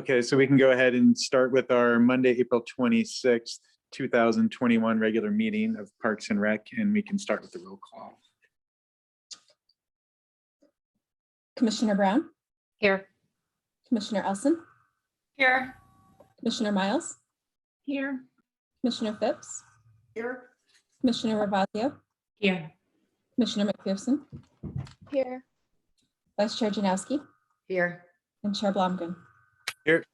Okay, so we can go ahead and start with our Monday, April 26th, 2021 regular meeting of Parks and Rec, and we can start with the roll call. Commissioner Brown? Here. Commissioner Elson? Here. Commissioner Miles? Here. Commissioner Phipps? Here. Commissioner Ravazio? Here. Commissioner McPherson? Here. Vice Chair Janowski? Here. And Chair Blomgren? Here.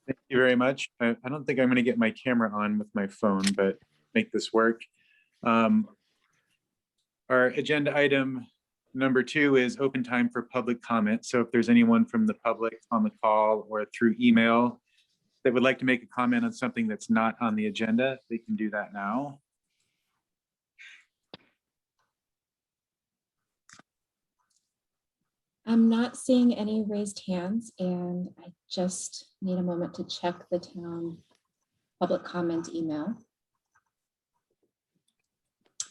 Thank you very much. I don't think I'm going to get my camera on with my phone, but make this work. Our agenda item number 2 is open time for public comment. So if there's anyone from the public on the call or through email that would like to make a comment on something that's not on the agenda, they can do that now. I'm not seeing any raised hands, and I just need a moment to check the town public comment email.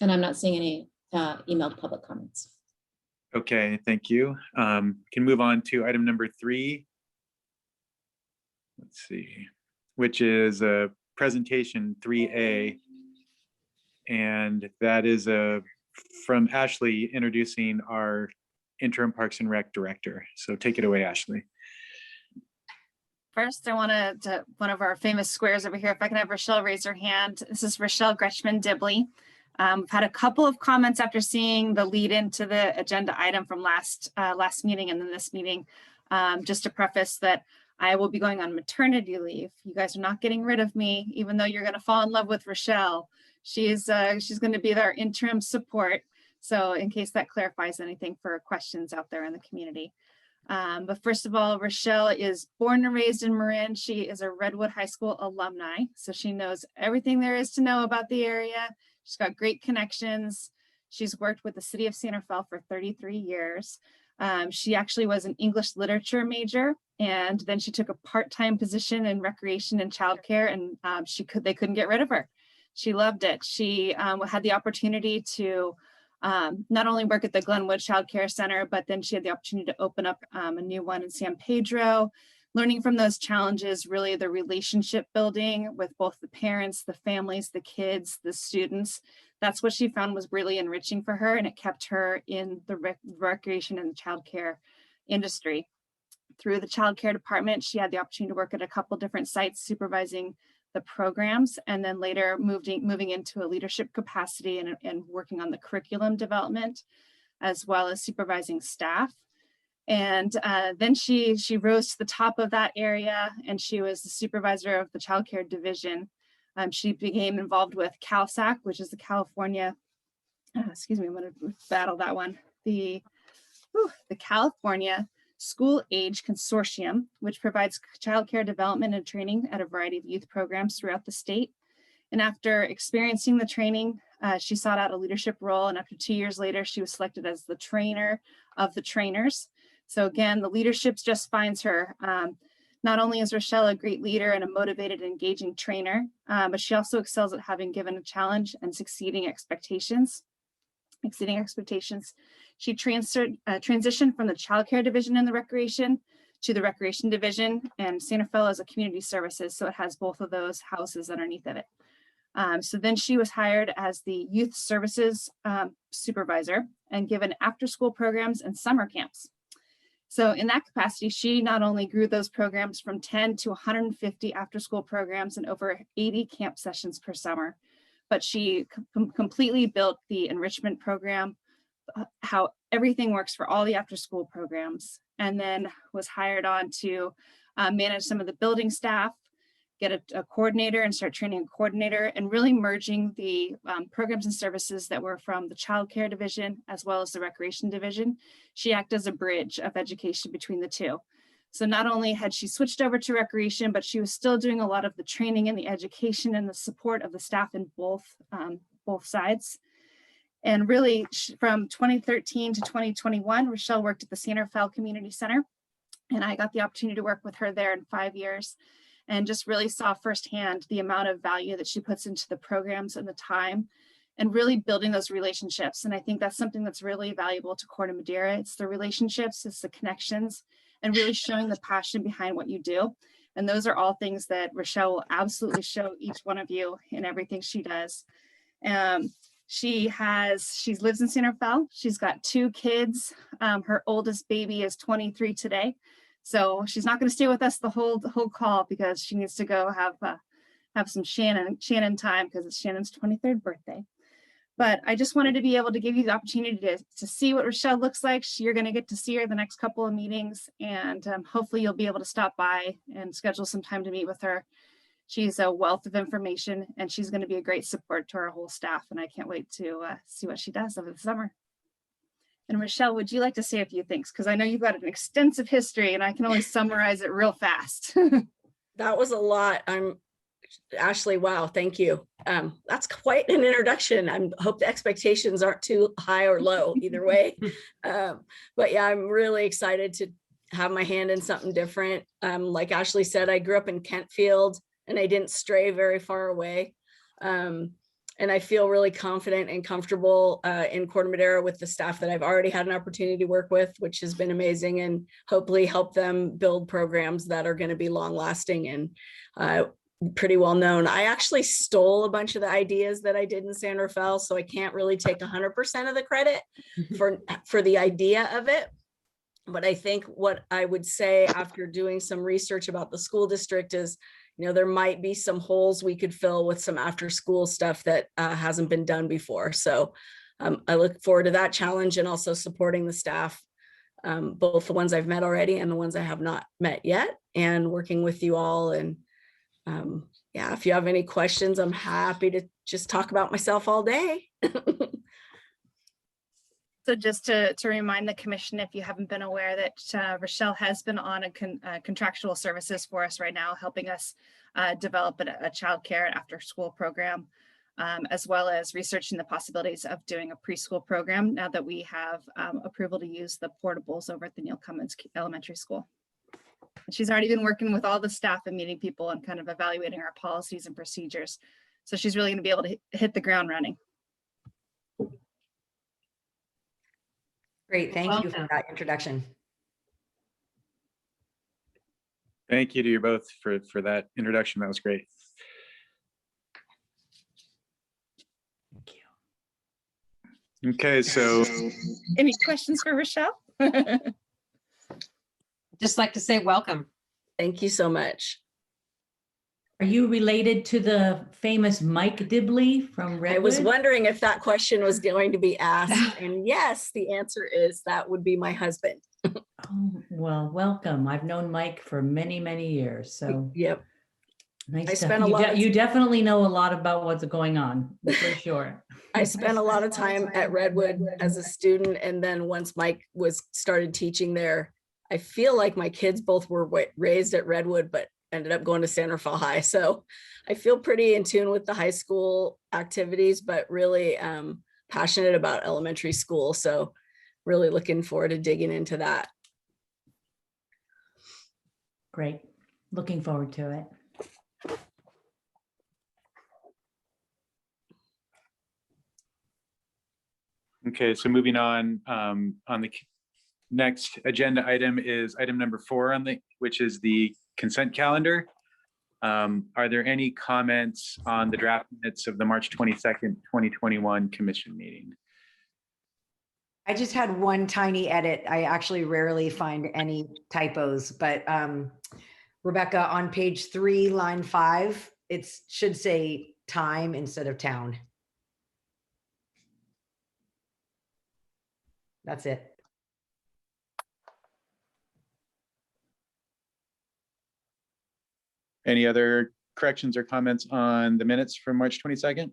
And I'm not seeing any emailed public comments. Okay, thank you. Can move on to item number 3. Let's see, which is a presentation 3A. And that is from Ashley introducing our interim Parks and Rec director. So take it away, Ashley. First, I want to one of our famous squares over here. If I can have Rachelle raise her hand. This is Rachelle Gretchen Dibley. We've had a couple of comments after seeing the lead into the agenda item from last meeting and then this meeting. Just to preface that I will be going on maternity leave. You guys are not getting rid of me, even though you're going to fall in love with Rachelle. She's going to be our interim support. So in case that clarifies anything for questions out there in the community. But first of all, Rachelle is born and raised in Marin. She is a Redwood High School alumni. So she knows everything there is to know about the area. She's got great connections. She's worked with the city of Santa Fe for 33 years. She actually was an English literature major, and then she took a part-time position in recreation and childcare, and they couldn't get rid of her. She loved it. She had the opportunity to not only work at the Glenwood Child Care Center, but then she had the opportunity to open up a new one in San Pedro. Learning from those challenges, really the relationship building with both the parents, the families, the kids, the students. That's what she found was really enriching for her, and it kept her in the recreation and the child care industry. Through the child care department, she had the opportunity to work at a couple different sites supervising the programs, and then later moving into a leadership capacity and working on the curriculum development, as well as supervising staff. And then she rose to the top of that area, and she was the supervisor of the child care division. She became involved with CalSAC, which is the California, excuse me, I'm going to battle that one. The California School Age Consortium, which provides childcare development and training at a variety of youth programs throughout the state. And after experiencing the training, she sought out a leadership role. And after 2 years later, she was selected as the trainer of the trainers. So again, the leadership just finds her. Not only is Rachelle a great leader and a motivated, engaging trainer, but she also excels at having given a challenge and exceeding expectations. She transitioned from the child care division in the recreation to the recreation division, and Santa Fe as a community services. So it has both of those houses underneath of it. So then she was hired as the youth services supervisor and given after school programs and summer camps. So in that capacity, she not only grew those programs from 10 to 150 after school programs and over 80 camp sessions per summer, but she completely built the enrichment program, how everything works for all the after school programs, and then was hired on to manage some of the building staff, get a coordinator and start training a coordinator, and really merging the programs and services that were from the child care division as well as the recreation division. She acted as a bridge of education between the two. So not only had she switched over to recreation, but she was still doing a lot of the training and the education and the support of the staff in both sides. And really from 2013 to 2021, Rachelle worked at the Santa Fe Community Center, and I got the opportunity to work with her there in 5 years, and just really saw firsthand the amount of value that she puts into the programs and the time, and really building those relationships. And I think that's something that's really valuable to Corte Madera. It's the relationships, it's the connections, and really showing the passion behind what you do. And those are all things that Rachelle will absolutely show each one of you in everything she does. She lives in Santa Fe. She's got 2 kids. Her oldest baby is 23 today. So she's not going to stay with us the whole call because she needs to go have some Shannon time because it's Shannon's 23rd birthday. But I just wanted to be able to give you the opportunity to see what Rachelle looks like. You're going to get to see her the next couple of meetings, and hopefully you'll be able to stop by and schedule some time to meet with her. She's a wealth of information, and she's going to be a great support to our whole staff, and I can't wait to see what she does over the summer. And Rachelle, would you like to say a few things? Because I know you've got an extensive history, and I can only summarize it real fast. That was a lot. Ashley, wow, thank you. That's quite an introduction. I hope the expectations aren't too high or low either way. But yeah, I'm really excited to have my hand in something different. Like Ashley said, I grew up in Kentfield and I didn't stray very far away. And I feel really confident and comfortable in Corte Madera with the staff that I've already had an opportunity to work with, which has been amazing, and hopefully help them build programs that are going to be long lasting and pretty well known. I actually stole a bunch of the ideas that I did in San Rafael, so I can't really take 100% of the credit for the idea of it. But I think what I would say after doing some research about the school district is, there might be some holes we could fill with some after school stuff that hasn't been done before. So I look forward to that challenge and also supporting the staff, both the ones I've met already and the ones I have not met yet, and working with you all. And yeah, if you have any questions, I'm happy to just talk about myself all day. So just to remind the commission, if you haven't been aware, that Rachelle has been on a contractual services for us right now, helping us develop a childcare after school program, as well as researching the possibilities of doing a preschool program now that we have approval to use the portables over at the Neil Cummins Elementary School. And she's already been working with all the staff and meeting people and kind of evaluating our policies and procedures. So she's really going to be able to hit the ground running. Great, thank you for that introduction. Thank you to you both for that introduction. That was great. Thank you. Okay, so Any questions for Rachelle? Just like to say welcome. Thank you so much. Are you related to the famous Mike Dibley from Redwood? I was wondering if that question was going to be asked, and yes, the answer is that would be my husband. Oh, well, welcome. I've known Mike for many, many years. So Yep. nice. I spent a lot of- You definitely know a lot about what's going on, for sure. I spent a lot of time at Redwood as a student, and then once Mike started teaching there, I feel like my kids both were raised at Redwood, but ended up going to San Rafael High. So I feel pretty in tune with the high school activities, but really passionate about elementary school. So really looking forward to digging into that. Great. Looking forward to it. okay, so moving on the next agenda item is item number 4 which is the consent calendar. Are there any comments on the draft minutes of the March 22nd, 2021 commission meeting? I just had one tiny edit. I actually rarely find any typos, but Rebecca, on page 3, line 5, it should say time instead of town. That's it. Any other corrections or comments on the minutes from March 22nd?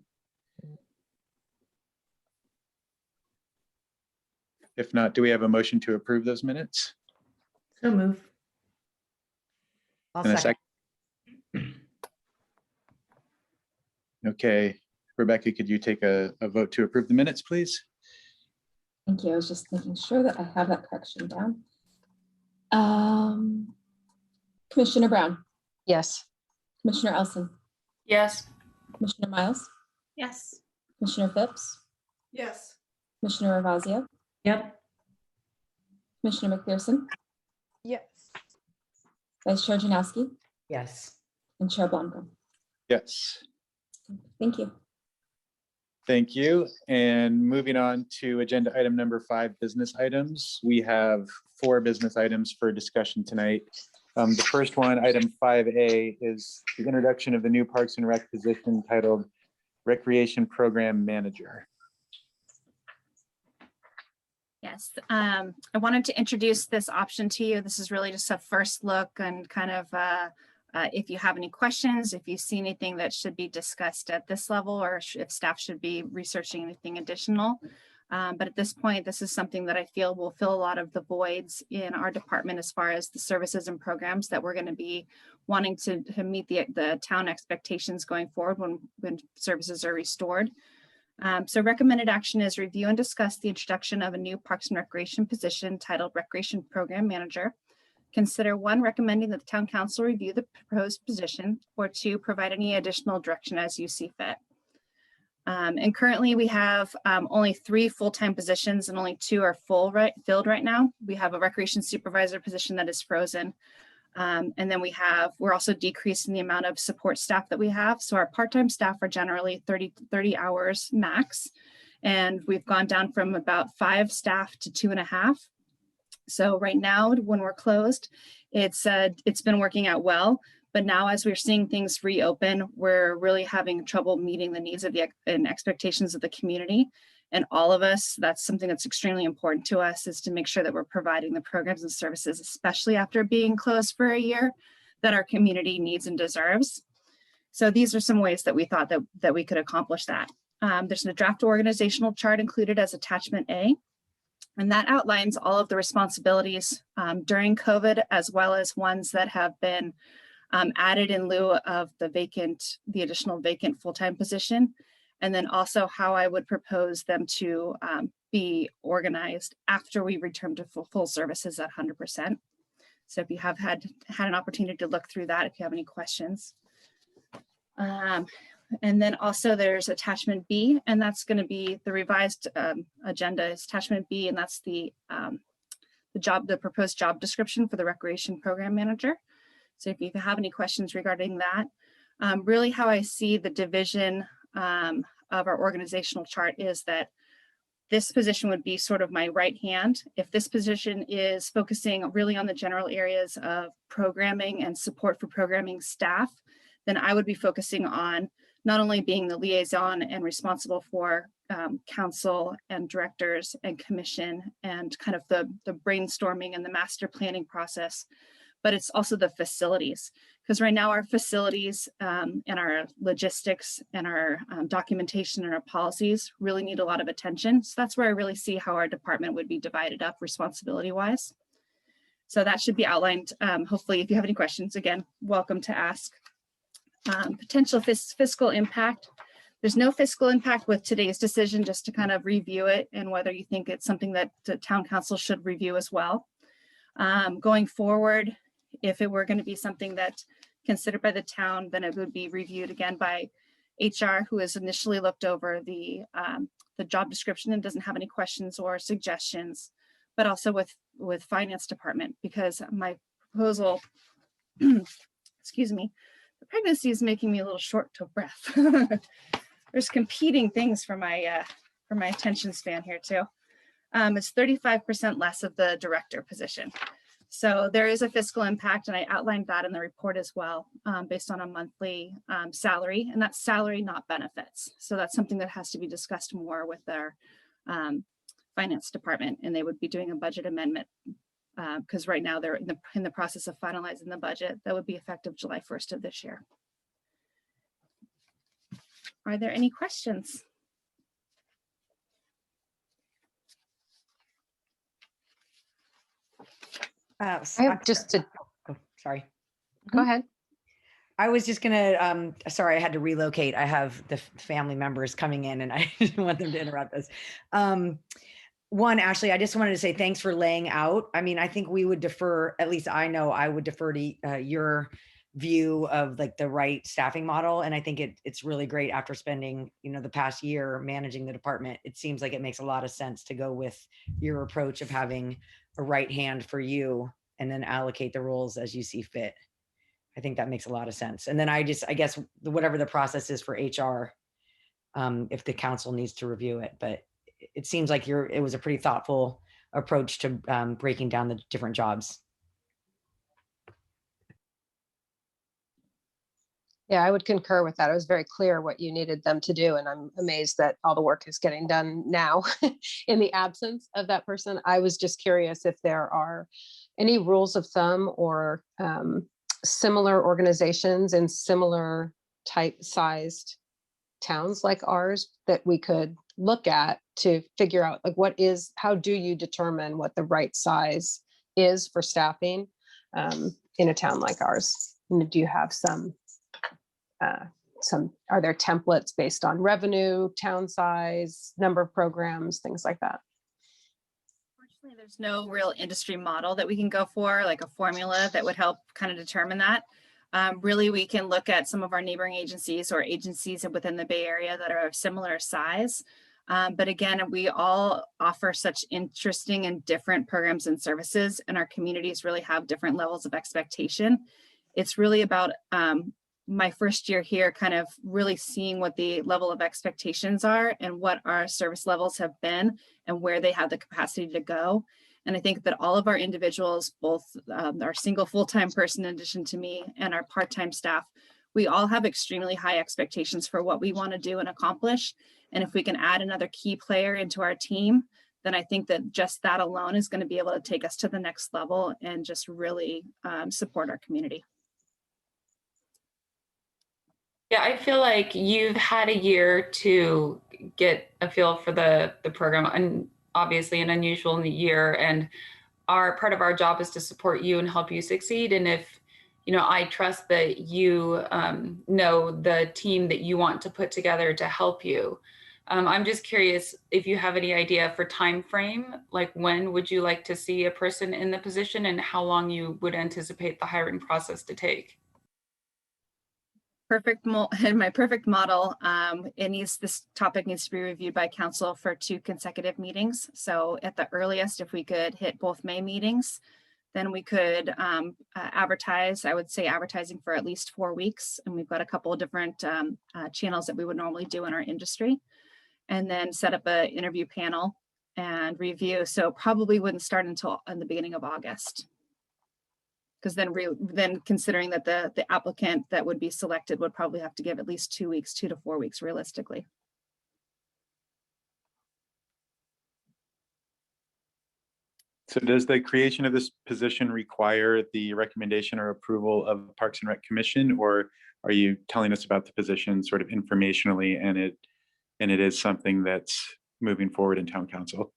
If not, do we have a motion to approve those minutes? So move. I'll In a second. second. Okay, Rebecca, could you take a vote to approve the minutes, please? Thank you. I was just making sure that I have that correction down. Commissioner Brown, Yes. Commissioner Elson, Yes. Commissioner Miles, Yes. Commissioner Phipps, Yes. Commissioner Ravazio, Yep. Commissioner McPherson, Yes. Vice Chair Janowski, Yes. and Chair Blomgren. Yes. Thank you. Thank you. And moving on to agenda item number 5, business items. We have 4 business items for discussion tonight. The first one, item 5A, is the introduction of the new Parks and Rec position titled Recreation Program Manager. Yes, I wanted to introduce this option to you. This is really just a first look and kind of if you have any questions, if you see anything that should be discussed at this level, or if staff should be researching anything additional. But at this point, this is something that I feel will fill a lot of the voids in our department as far as the services and programs that we're going to be wanting to meet the town expectations going forward when services are restored. So recommended action is review and discuss the introduction of a new Parks and Recreation position titled Recreation Program Manager. Consider 1, recommending that the town council review the proposed position, or 2, provide any additional direction as you see fit. And currently we have only 3 full-time positions and only 2 are filled right now. We have a recreation supervisor position that is frozen. And then we're also decreasing the amount of support staff that we have. So our part-time staff are generally 30 hours max. And we've gone down from about 5 staff to 2.5. So right now, when we're closed, it's been working out well. But now as we're seeing things reopen, we're really having trouble meeting the needs of and expectations of the community. And all of us, that's something that's extremely important to us, is to make sure that we're providing the programs and services, especially after being closed for a year, that our community needs and deserves. So these are some ways that we thought that we could accomplish that. There's a draft organizational chart included as attachment A, and that outlines all of the responsibilities during COVID, as well as ones that have been added in lieu of the additional vacant full-time position. And then also how I would propose them to be organized after we return to full services at 100%. So if you have had an opportunity to look through that, if you have any questions. And then also there's attachment B, and that's going to be the revised agenda is attachment B, and that's the proposed job description for the recreation program manager. So if you have any questions regarding that, really how I see the division of our organizational chart is that this position would be sort of my right hand. If this position is focusing really on the general areas of programming and support for programming staff, then I would be focusing on not only being the liaison and responsible for council and directors and commission and kind of the brainstorming and the master planning process, but it's also the facilities. Because right now our facilities and our logistics and our documentation and our policies really need a lot of attention. So that's where I really see how our department would be divided up responsibility-wise. So that should be outlined. Hopefully, if you have any questions, again, welcome to ask. Potential fiscal impact. There's no fiscal impact with today's decision, just to kind of review it and whether you think it's something that the town council should review as well. Going forward, if it were going to be something that's considered by the town, then it would be reviewed again by HR, who has initially looked over the job description and doesn't have any questions or suggestions, but also with finance department, because my proposal, excuse me, the pregnancy is making me a little short of breath. There's competing things for my attention span here too. It's 35% less of the director position. So there is a fiscal impact, and I outlined that in the report as well, based on a monthly salary, and that's salary, not benefits. So that's something that has to be discussed more with their finance department, and they would be doing a budget amendment because right now they're in the process of finalizing the budget that would be effective July 1st of this year. Are there any questions? I have just to Sorry. go ahead. I was just gonna, sorry, I had to relocate. I have the family members coming in and I didn't want them to interrupt us. One, Ashley, I just wanted to say thanks for laying out. I mean, I think we would defer, at least I know I would defer to your view of like the right staffing model. And I think it's really great after spending, the past year managing the department. It seems like it makes a lot of sense to go with your approach of having a right hand for you and then allocate the roles as you see fit. I think that makes a lot of sense. And then I guess whatever the process is for HR, if the council needs to review it, but it seems like it was a pretty thoughtful approach to breaking down the different jobs. Yeah, I would concur with that. It was very clear what you needed them to do. And I'm amazed that all the work is getting done now in the absence of that person. I was just curious if there are any rules of thumb or similar organizations in similar type sized towns like ours that we could look at to figure out like how do you determine what the right size is for staffing in a town like ours? And do you have are there templates based on revenue, town size, number of programs, things like that? Unfortunately, there's no real industry model that we can go for, like a formula that would help kind of determine that. Really, we can look at some of our neighboring agencies or agencies within the Bay Area that are of similar size. But again, we all offer such interesting and different programs and services, and our communities really have different levels of expectation. It's really about my first year here, kind of really seeing what the level of expectations are and what our service levels have been and where they have the capacity to go. And I think that all of our individuals, both our single full-time person in addition to me and our part-time staff, we all have extremely high expectations for what we want to do and accomplish. And if we can add another key player into our team, then I think that just that alone is going to be able to take us to the next level and just really support our community. Yeah, I feel like you've had a year to get a feel for the program, and obviously an unusual year. And part of our job is to support you and help you succeed. And if, I trust that you know the team that you want to put together to help you. I'm just curious if you have any idea for time frame, like when would you like to see a person in the position and how long you would anticipate the hiring process to take? In my perfect model, this topic needs to be reviewed by council for 2 consecutive meetings. So at the earliest, if we could hit both May meetings, then we could advertise. I would say advertising for at least 4 weeks. And we've got a couple of different channels that we would normally do in our industry. And then set up an interview panel and review. So probably wouldn't start until in the beginning of August. Because then considering that the applicant that would be selected would probably have to give at least 2 weeks, 2 to 4 weeks realistically. So does the creation of this position require the recommendation or approval of the Parks and Rec Commission, or are you telling us about the position sort of informationally and it is something that's moving forward in town council?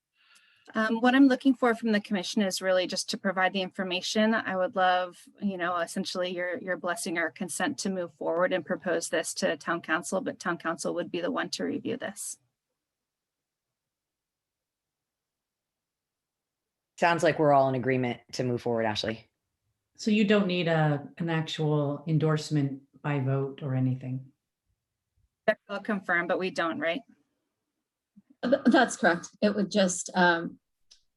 What I'm looking for from the commission is really just to provide the information. I would love, essentially your blessing or consent to move forward and propose this to town council, but town council would be the one to review this. Sounds like we're all in agreement to move forward, Ashley. So you don't need an actual endorsement by vote or anything? I'll confirm, but we don't, right? That's correct. It would just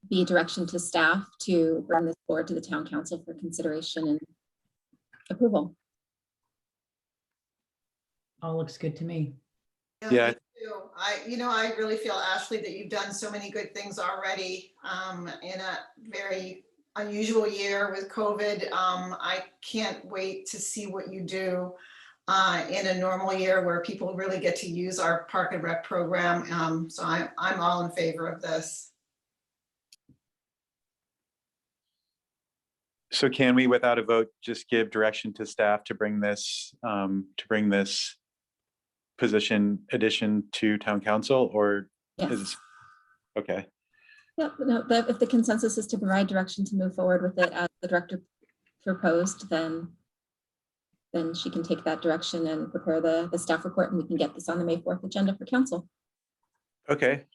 be direction to staff to bring this forward to the town council for consideration and approval. All looks good to me. Yeah. Me too. I really feel, Ashley, that you've done so many good things already in a very unusual year with COVID. I can't wait to see what you do in a normal year where people really get to use our Park and Rec program. So I'm all in favor of this. So can we, without a vote, just give direction to staff to bring this position addition to town council, or Yes. is okay? Yep. No, if the consensus is to provide direction to move forward with it as the director proposed, then she can take that direction and prepare the staff report, and we can get this on the May 4th agenda for council. Okay.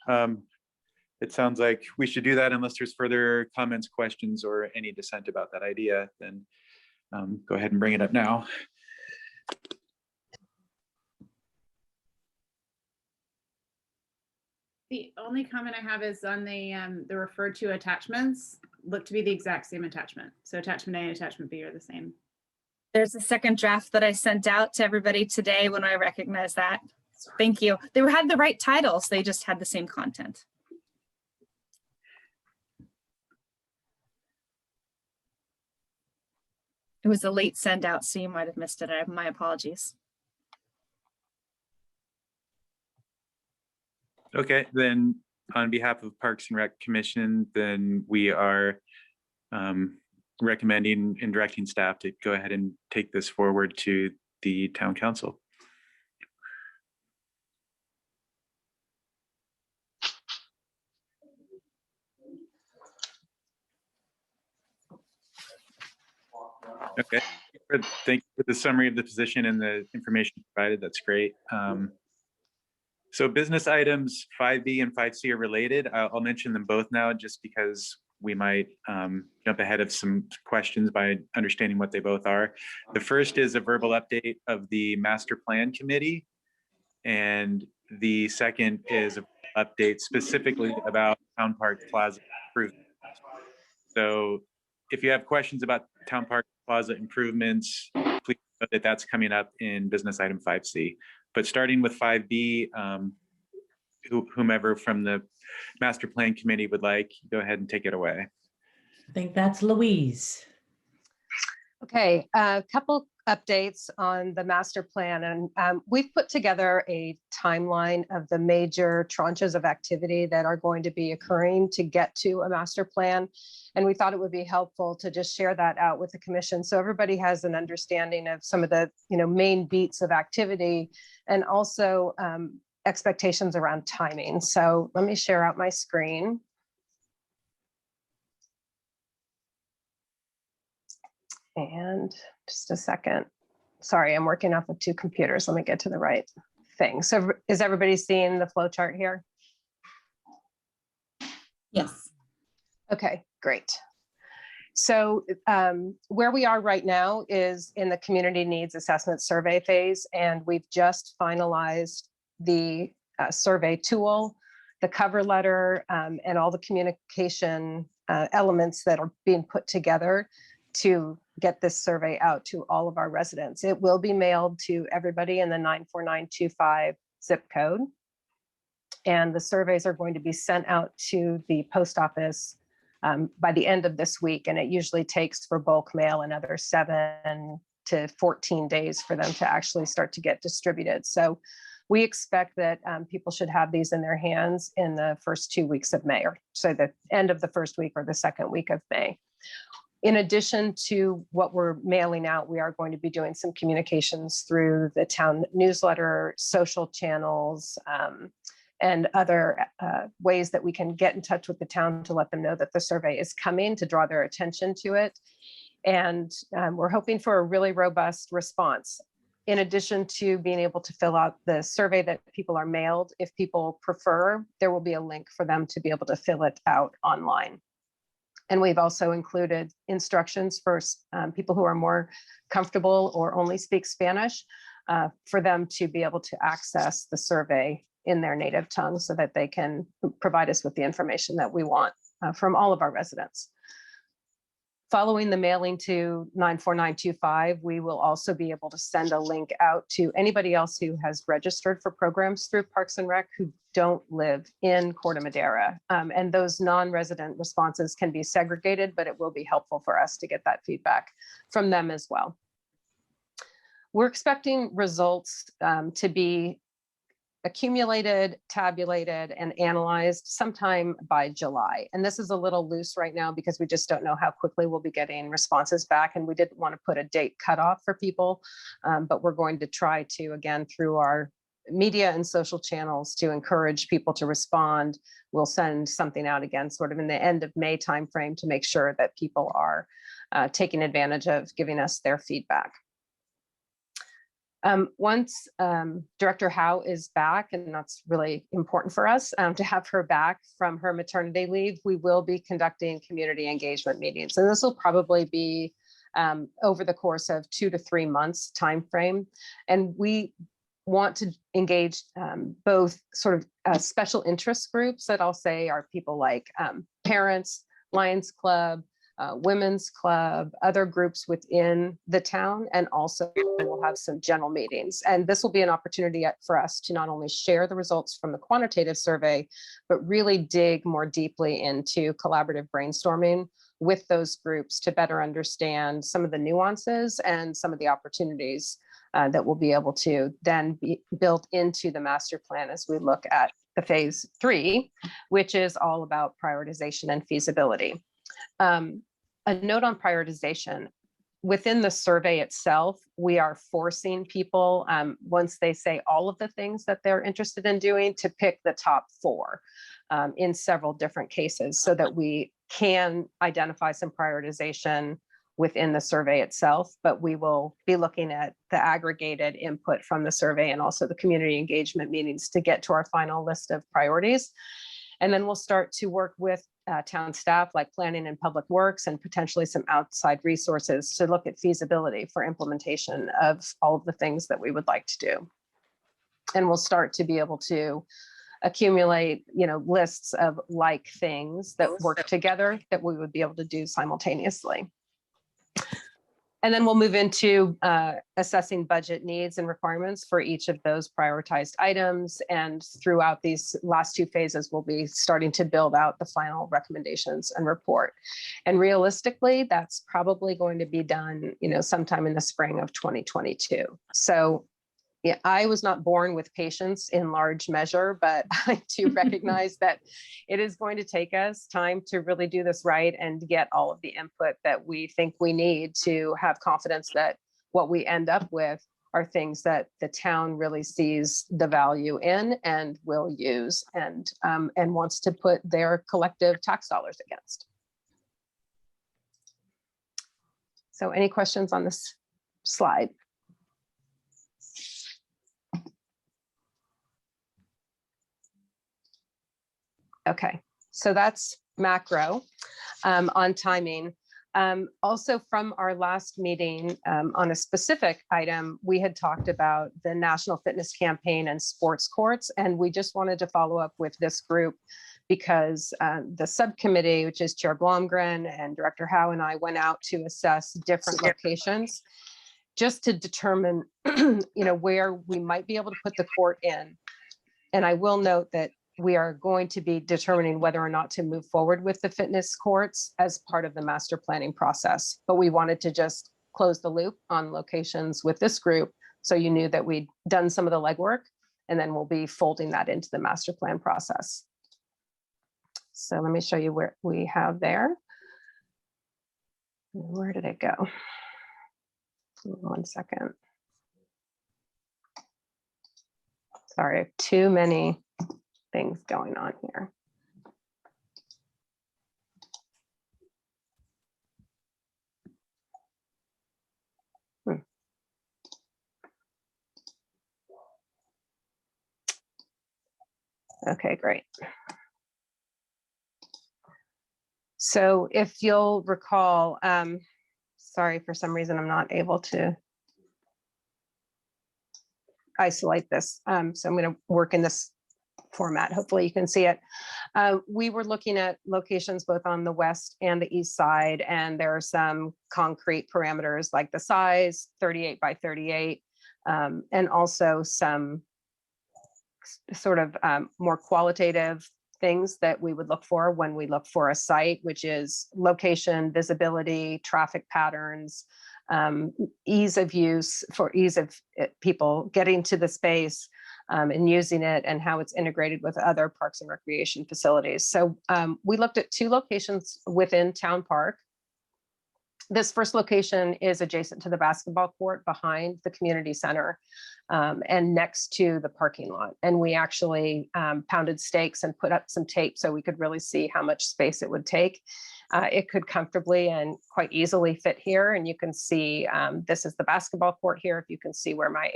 It sounds like we should do that unless there's further comments, questions, or any dissent about that idea. Then go ahead and bring it up now. The only comment I have is on the referred to attachments look to be the exact same attachment. So attachment A and attachment B are the same. There's a second draft that I sent out to everybody today when I recognized that. Thank you. They had the right titles. They just had the same content. It was a late send out, so you might have missed it. My apologies. Okay, then on behalf of Parks and Rec Commission, then we are recommending and directing staff to go ahead and take this forward to the town council. Okay, thank you for the summary of the position and the information provided. That's great. So business items 5B and 5C are related. I'll mention them both now just because we might jump ahead of some questions by understanding what they both are. The first is a verbal update of the master plan committee. And the second is an update specifically about Town Park Plaza improvements. So if you have questions about Town Park Plaza improvements, please know that that's coming up in business item 5C. But starting with 5B, whomever from the master plan committee would like, go ahead and take it away. I think that's Louise. Okay, a couple updates on the master plan, and we've put together a timeline of the major tranches of activity that are going to be occurring to get to a master plan. And we thought it would be helpful to just share that out with the commission so everybody has an understanding of some of the main beats of activity and also expectations around timing. So let me share out my screen. And just a second. Sorry, I'm working off of two computers. Let me get to the right thing. So is everybody seeing the flow chart here? Yes. Okay, great. So where we are right now is in the community needs assessment survey phase, and we've just finalized the survey tool, the cover letter, and all the communication elements that are being put together to get this survey out to all of our residents. It will be mailed to everybody in the 94925 zip code. And the surveys are going to be sent out to the post office by the end of this week. And it usually takes for bulk mail another 7 to 14 days for them to actually start to get distributed. So we expect that people should have these in their hands in the first 2 weeks of May, or so the end of the first week or the second week of May. In addition to what we're mailing out, we are going to be doing some communications through the town newsletter, social channels, and other ways that we can get in touch with the town to let them know that the survey is coming, to draw their attention to it. And we're hoping for a really robust response. In addition to being able to fill out the survey that people are mailed, if people prefer, there will be a link for them to be able to fill it out online. And we've also included instructions for people who are more comfortable or only speak Spanish for them to be able to access the survey in their native tongue so that they can provide us with the information that we want from all of our residents. Following the mailing to 94925, we will also be able to send a link out to anybody else who has registered for programs through Parks and Rec who don't live in Corte Madera. And those non-resident responses can be segregated, but it will be helpful for us to get that feedback from them as well. We're expecting results to be accumulated, tabulated, and analyzed sometime by July. And this is a little loose right now because we just don't know how quickly we'll be getting responses back. And we didn't want to put a date cutoff for people, but we're going to try to, again, through our media and social channels to encourage people to respond. We'll send something out again, sort of in the end of May timeframe to make sure that people are taking advantage of giving us their feedback. Once Director Howe is back, and that's really important for us to have her back from her maternity leave, we will be conducting community engagement meetings. And this will probably be over the course of 2 to 3 months timeframe. And we want to engage both sort of special interest groups that I'll say are people like parents, Lions Club, Women's Club, other groups within the town, and also we'll have some general meetings. And this will be an opportunity for us to not only share the results from the quantitative survey, but really dig more deeply into collaborative brainstorming with those groups to better understand some of the nuances and some of the opportunities that will be able to then be built into the master plan as we look at the phase 3, which is all about prioritization and feasibility. A note on prioritization. Within the survey itself, we are forcing people, once they say all of the things that they're interested in doing, to pick the top 4 in several different cases so that we can identify some prioritization within the survey itself, but we will be looking at the aggregated input from the survey and also the community engagement meetings to get to our final list of priorities. And then we'll start to work with town staff like planning and public works and potentially some outside resources to look at feasibility for implementation of all of the things that we would like to do. And we'll start to be able to accumulate, lists of like things that work together that we would be able to do simultaneously. And then we'll move into assessing budget needs and requirements for each of those prioritized items. And throughout these last 2 phases, we'll be starting to build out the final recommendations and report. And realistically, that's probably going to be done, sometime in the spring of 2022. So yeah, I was not born with patience in large measure, but I do recognize that it is going to take us time to really do this right and get all of the input that we think we need to have confidence that what we end up with are things that the town really sees the value in and will use and wants to put their collective tax dollars against. So any questions on this slide? Okay, so that's macro on timing. Also from our last meeting on a specific item, we had talked about the National Fitness Campaign and sports courts, and we just wanted to follow up with this group because the subcommittee, which is Chair Blomgren and Director Howe and I, went out to assess different locations just to determine, where we might be able to put the court in. And I will note that we are going to be determining whether or not to move forward with the fitness courts as part of the master planning process. But we wanted to just close the loop on locations with this group so you knew that we'd done some of the legwork, and then we'll be folding that into the master plan process. So let me show you where we have there. Where did it go? 1 second. Sorry, I have too many things going on here. Okay, great. So if you'll recall, sorry, for some reason I'm not able to isolate this. So I'm going to work in this format. Hopefully you can see it. We were looking at locations both on the west and the east side, and there are some concrete parameters like the size, 38 by 38, and also some sort of more qualitative things that we would look for when we look for a site, which is location, visibility, traffic patterns, ease of use for ease of people getting to the space and using it, and how it's integrated with other parks and recreation facilities. So we looked at 2 locations within Town Park. This first location is adjacent to the basketball court behind the community center and next to the parking lot. And we actually pounded stakes and put up some tape so we could really see how much space it would take. It could comfortably and quite easily fit here. And you can see this is the basketball court here. If you can see where my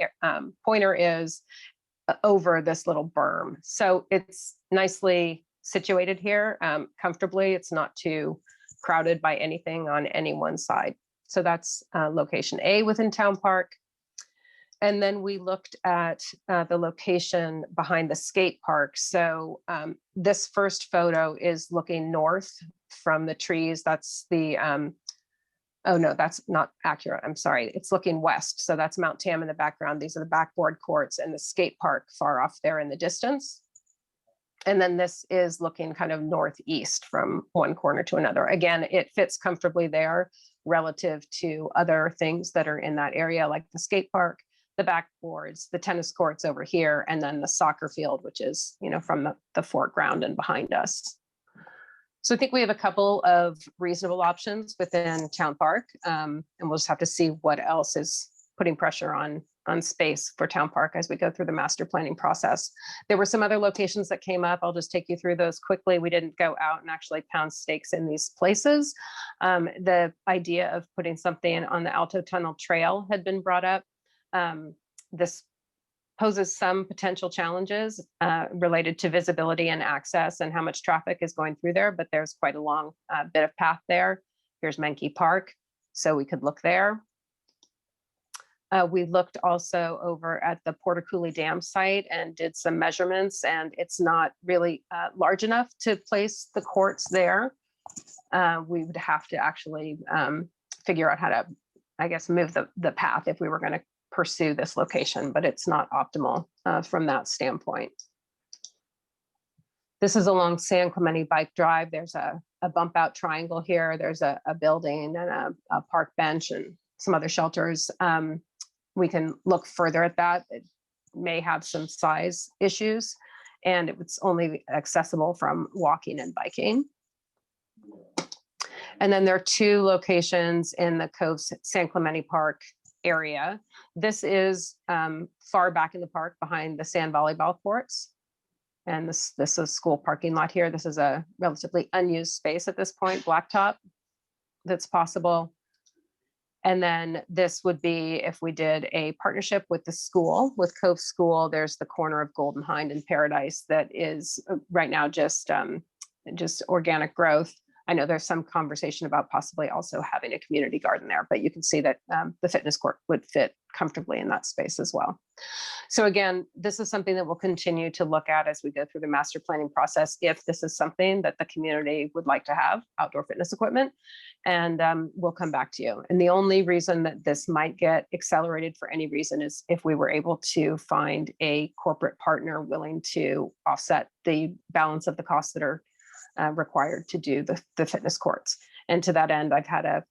pointer is over this little berm. So it's nicely situated here comfortably. It's not too crowded by anything on any one side. So that's location A within Town Park. And then we looked at the location behind the skate park. So this first photo is looking north from the trees. That's the, oh no, that's not accurate. I'm sorry. It's looking west. So that's Mount Tam in the background. These are the backboard courts and the skate park far off there in the distance. And then this is looking kind of northeast from one corner to another. Again, it fits comfortably there relative to other things that are in that area, like the skate park, the backboards, the tennis courts over here, and then the soccer field, which is, you know, from the foreground and behind us. So I think we have a couple of reasonable options within Town Park, and we'll just have to see what else is putting pressure on space for Town Park as we go through the master planning process. There were some other locations that came up. I'll just take you through those quickly. We didn't go out and actually pound stakes in these places. The idea of putting something on the Alto Tunnel Trail had been brought up. This poses some potential challenges related to visibility and access and how much traffic is going through there, but there's quite a long bit of path there. Here's Menke Park, so we could look there. We looked also over at the Porter-Cooley Dam site and did some measurements, and it's not really large enough to place the courts there. We would have to actually figure out how to, I guess, move the path if we were going to pursue this location, but it's not optimal from that standpoint. This is along San Clemente Bike Drive. There's a bump out triangle here. There's a building and a park bench and some other shelters. We can look further at that. It may have some size issues, and it's only accessible from walking and biking. And then there are two locations in the Cove San Clemente Park area. This is far back in the park behind the sand volleyball courts. And this is a school parking lot here. This is a relatively unused space at this point, blacktop, that's possible. And then this would be if we did a partnership with the school, with Cove School. There's the corner of Golden Hind and Paradise that is right now just organic growth. I know there's some conversation about possibly also having a community garden there, but you can see that the fitness court would fit comfortably in that space as well. So again, this is something that we'll continue to look at as we go through the master planning process, if this is something that the community would like to have, outdoor fitness equipment, and we'll come back to you. And the only reason that this might get accelerated for any reason is if we were able to find a corporate partner willing to offset the balance of the costs that are required to do the fitness courts. And to that end, I've had a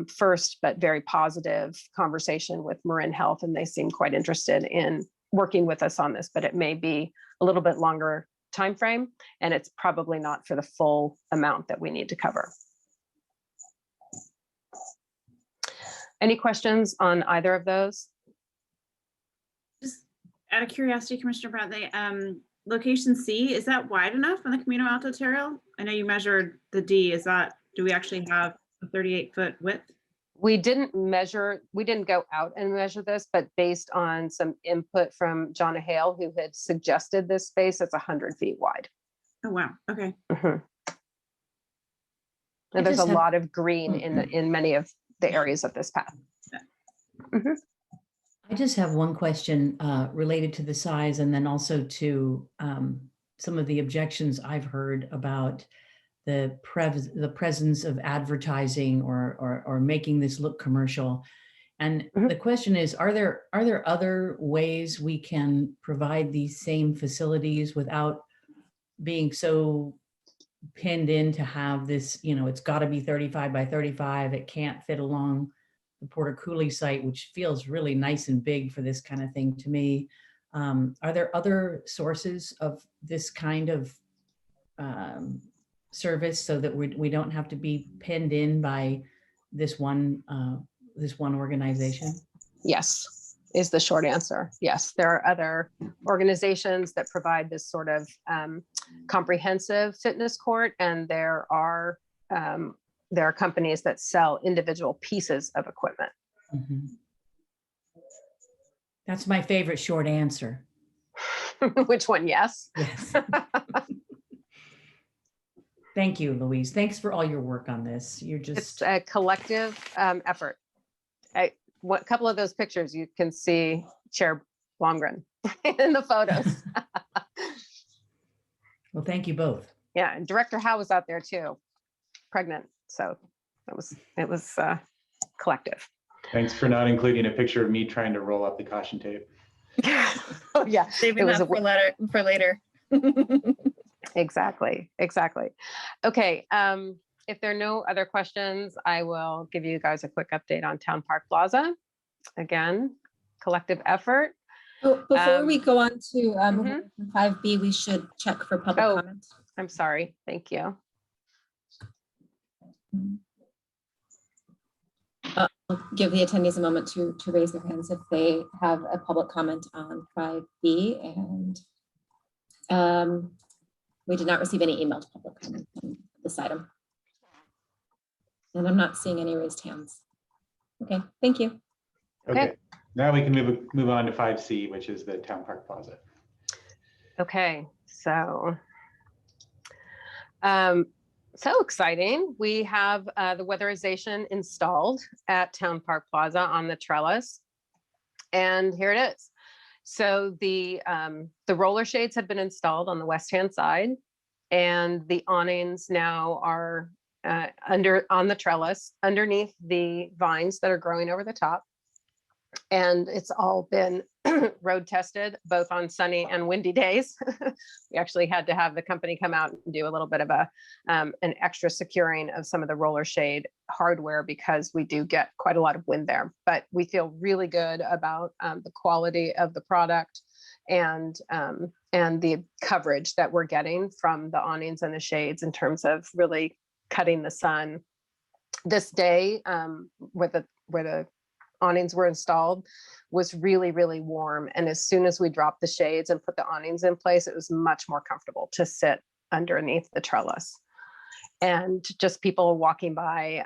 first but very positive conversation with Marin Health, and they seem quite interested in working with us on this, but it may be a little bit longer time frame, and it's probably not for the full amount that we need to cover. Any questions on either of those? Just out of curiosity, Commissioner Bradley, location C, is that wide enough on the Camino Alto Trail? I know you measured the D. Do we actually have a 38-foot width? We didn't go out and measure this, but based on some input from John Hale, who had suggested this space, it's 100 feet wide. Oh, wow. Okay. And there's a lot of green in many of the areas of this path. I just have one question related to the size, and then also to some of the objections I've heard about the presence of advertising or making this look commercial. And the question is, are there other ways we can provide these same facilities without being so pinned in to have this, it's got to be 35 by 35. It can't fit along the Porter-Cooley site, which feels really nice and big for this kind of thing to me. Are there other sources of this kind of service so that we don't have to be pinned in by this one organization? Yes, is the short answer. Yes, there are other organizations that provide this sort of comprehensive fitness court, and there are companies that sell individual pieces of equipment. Mm-hmm. That's my favorite short answer. Which one? Yes. Yes. Thank you, Louise. Thanks for all your work on this. It's a collective effort. A couple of those pictures, you can see Chair Blomgren in the photos. Well, thank you both. Yeah, and Director Howe was out there too, pregnant. So it was collective. Thanks for not including a picture of me trying to roll up the caution tape. Oh yeah, Saving that for later. Exactly. Okay. If there are no other questions, I will give you guys a quick update on Town Park Plaza. Again, collective effort. Oh, before we go on to mhm. 5B, we should check for public Oh. comment. I'm sorry. Thank you. I'll give the attendees a moment to raise their hands if they have a public comment on 5B. And we did not receive any emailed public comment on this item. And I'm not seeing any raised hands. Okay, thank you. Okay, now we can move on to 5C, which is the Town Park Plaza. Okay, so so exciting. We have the weatherization installed at Town Park Plaza on the Trellis. And here it is. So the roller shades have been installed on the west-hand side, and the awnings now are on the trellis underneath the vines that are growing over the top. And it's all been road tested, both on sunny and windy days. We actually had to have the company come out and do a little bit of an extra securing of some of the roller shade hardware, because we do get quite a lot of wind there. But we feel really good about the quality of the product and the coverage that we're getting from the awnings and the shades in terms of really cutting the sun. This day, where the awnings were installed, was really, really warm. And as soon as we dropped the shades and put the awnings in place, it was much more comfortable to sit underneath the trellis. And just people walking by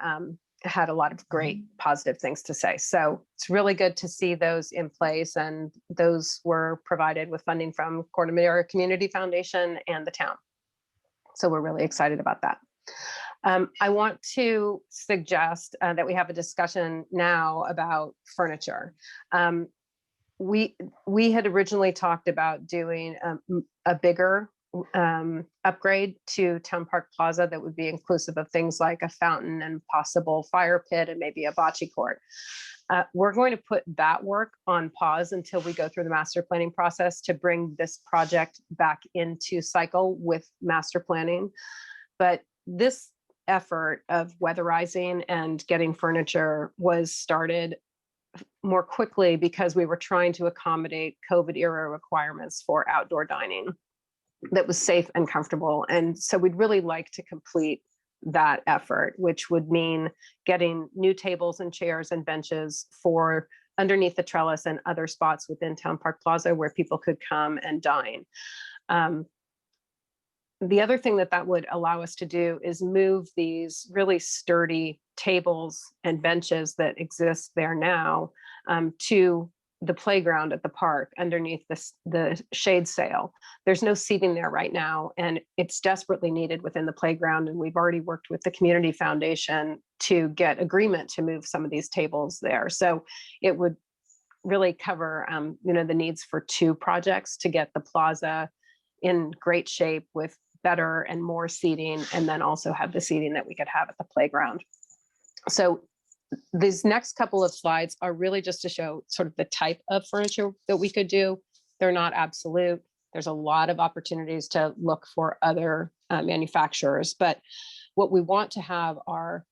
had a lot of great positive things to say. So it's really good to see those in place. And those were provided with funding from Corte Madera Community Foundation and the town. So we're really excited about that. I want to suggest that we have a discussion now about furniture. We had originally talked about doing a bigger upgrade to Town Park Plaza that would be inclusive of things like a fountain and possible fire pit and maybe a bocce court. We're going to put that work on pause until we go through the master planning process to bring this project back into cycle with master planning. But this effort of weatherizing and getting furniture was started more quickly because we were trying to accommodate COVID era requirements for outdoor dining that was safe and comfortable. And so we'd really like to complete that effort, which would mean getting new tables and chairs and benches for underneath the trellis and other spots within Town Park Plaza where people could come and dine. The other thing that would allow us to do is move these really sturdy tables and benches that exist there now to the playground at the park underneath the shade sail. There's no seating there right now, and it's desperately needed within the playground. And we've already worked with the Community Foundation to get agreement to move some of these tables there. So it would really cover the needs for two projects to get the plaza in great shape with better and more seating, and then also have the seating that we could have at the playground. So these next couple of slides are really just to show sort of the type of furniture that we could do. They're not absolute. There's a lot of opportunities to look for other manufacturers, but what we want to have are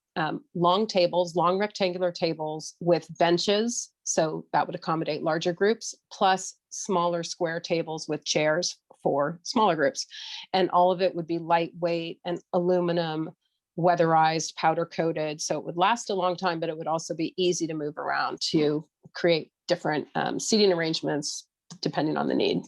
long tables, long rectangular tables with benches. So that would accommodate larger groups, plus smaller square tables with chairs for smaller groups. And all of it would be lightweight and aluminum, weatherized, powder coated. So it would last a long time, but it would also be easy to move around to create different seating arrangements depending on the need.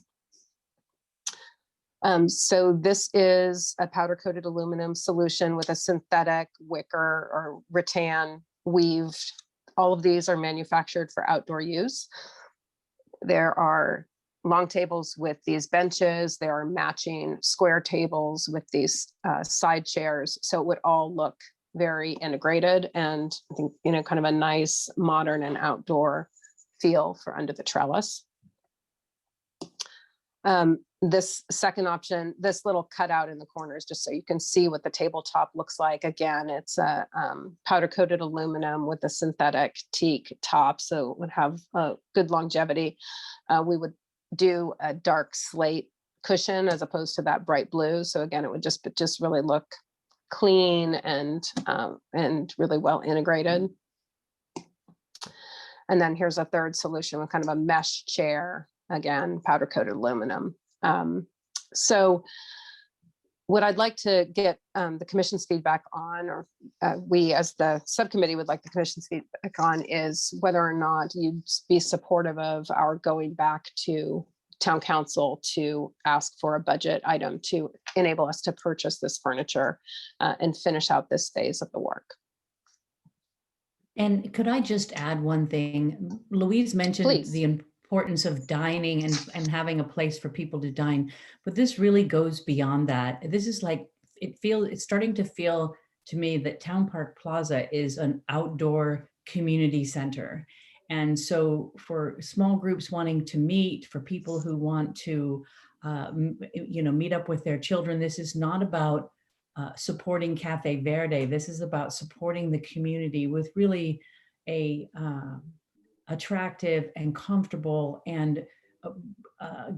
So this is a powder coated aluminum solution with a synthetic wicker or rattan weaved. All of these are manufactured for outdoor use. There are long tables with these benches. There are matching square tables with these side chairs. So it would all look very integrated and I think, kind of a nice modern and outdoor feel for under the trellis. This second option, this little cutout in the corners, just so you can see what the tabletop looks like. Again, it's a powder coated aluminum with a synthetic teak top, so it would have a good longevity. We would do a dark slate cushion as opposed to that bright blue. So again, it would just really look clean and really well integrated. And then here's a third solution with kind of a mesh chair, again, powder coated aluminum. So what I'd like to get the commission's feedback on, or we as the subcommittee would like the commission's feedback on, is whether or not you'd be supportive of our going back to town council to ask for a budget item to enable us to purchase this furniture and finish out this phase of the work. And could I just add one thing? Louise mentioned Please. the importance of dining and having a place for people to dine, but this really goes beyond that. This is like, it's starting to feel to me that Town Park Plaza is an outdoor community center. And so for small groups wanting to meet, for people who want to, meet up with their children, this is not about supporting Cafe Verde. This is about supporting the community with really a attractive and comfortable and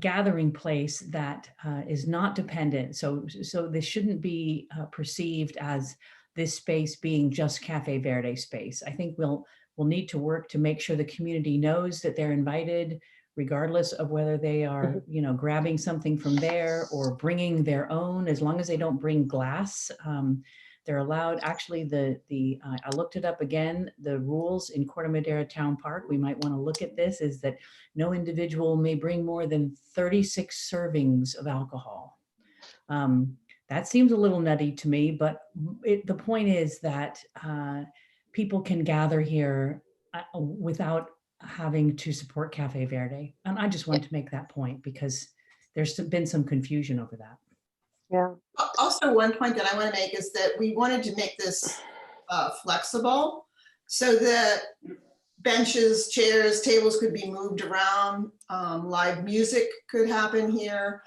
gathering place that is not dependent. So this shouldn't be perceived as this space being just Cafe Verde space. I think we'll need to work to make sure the community knows that they're invited, regardless of whether they are, grabbing something from there or bringing their own. As long as they don't bring glass, they're allowed. Actually, I looked it up again. The rules in Corte Madera Town Park, we might want to look at this, is that no individual may bring more than 36 servings of alcohol. That seems a little nutty to me, but the point is that people can gather here without having to support Cafe Verde. And I just want to make that point because there's been some confusion over that. Yeah. Also, one point that I want to make is that we wanted to make this flexible so that benches, chairs, tables could be moved around. Live music could happen here.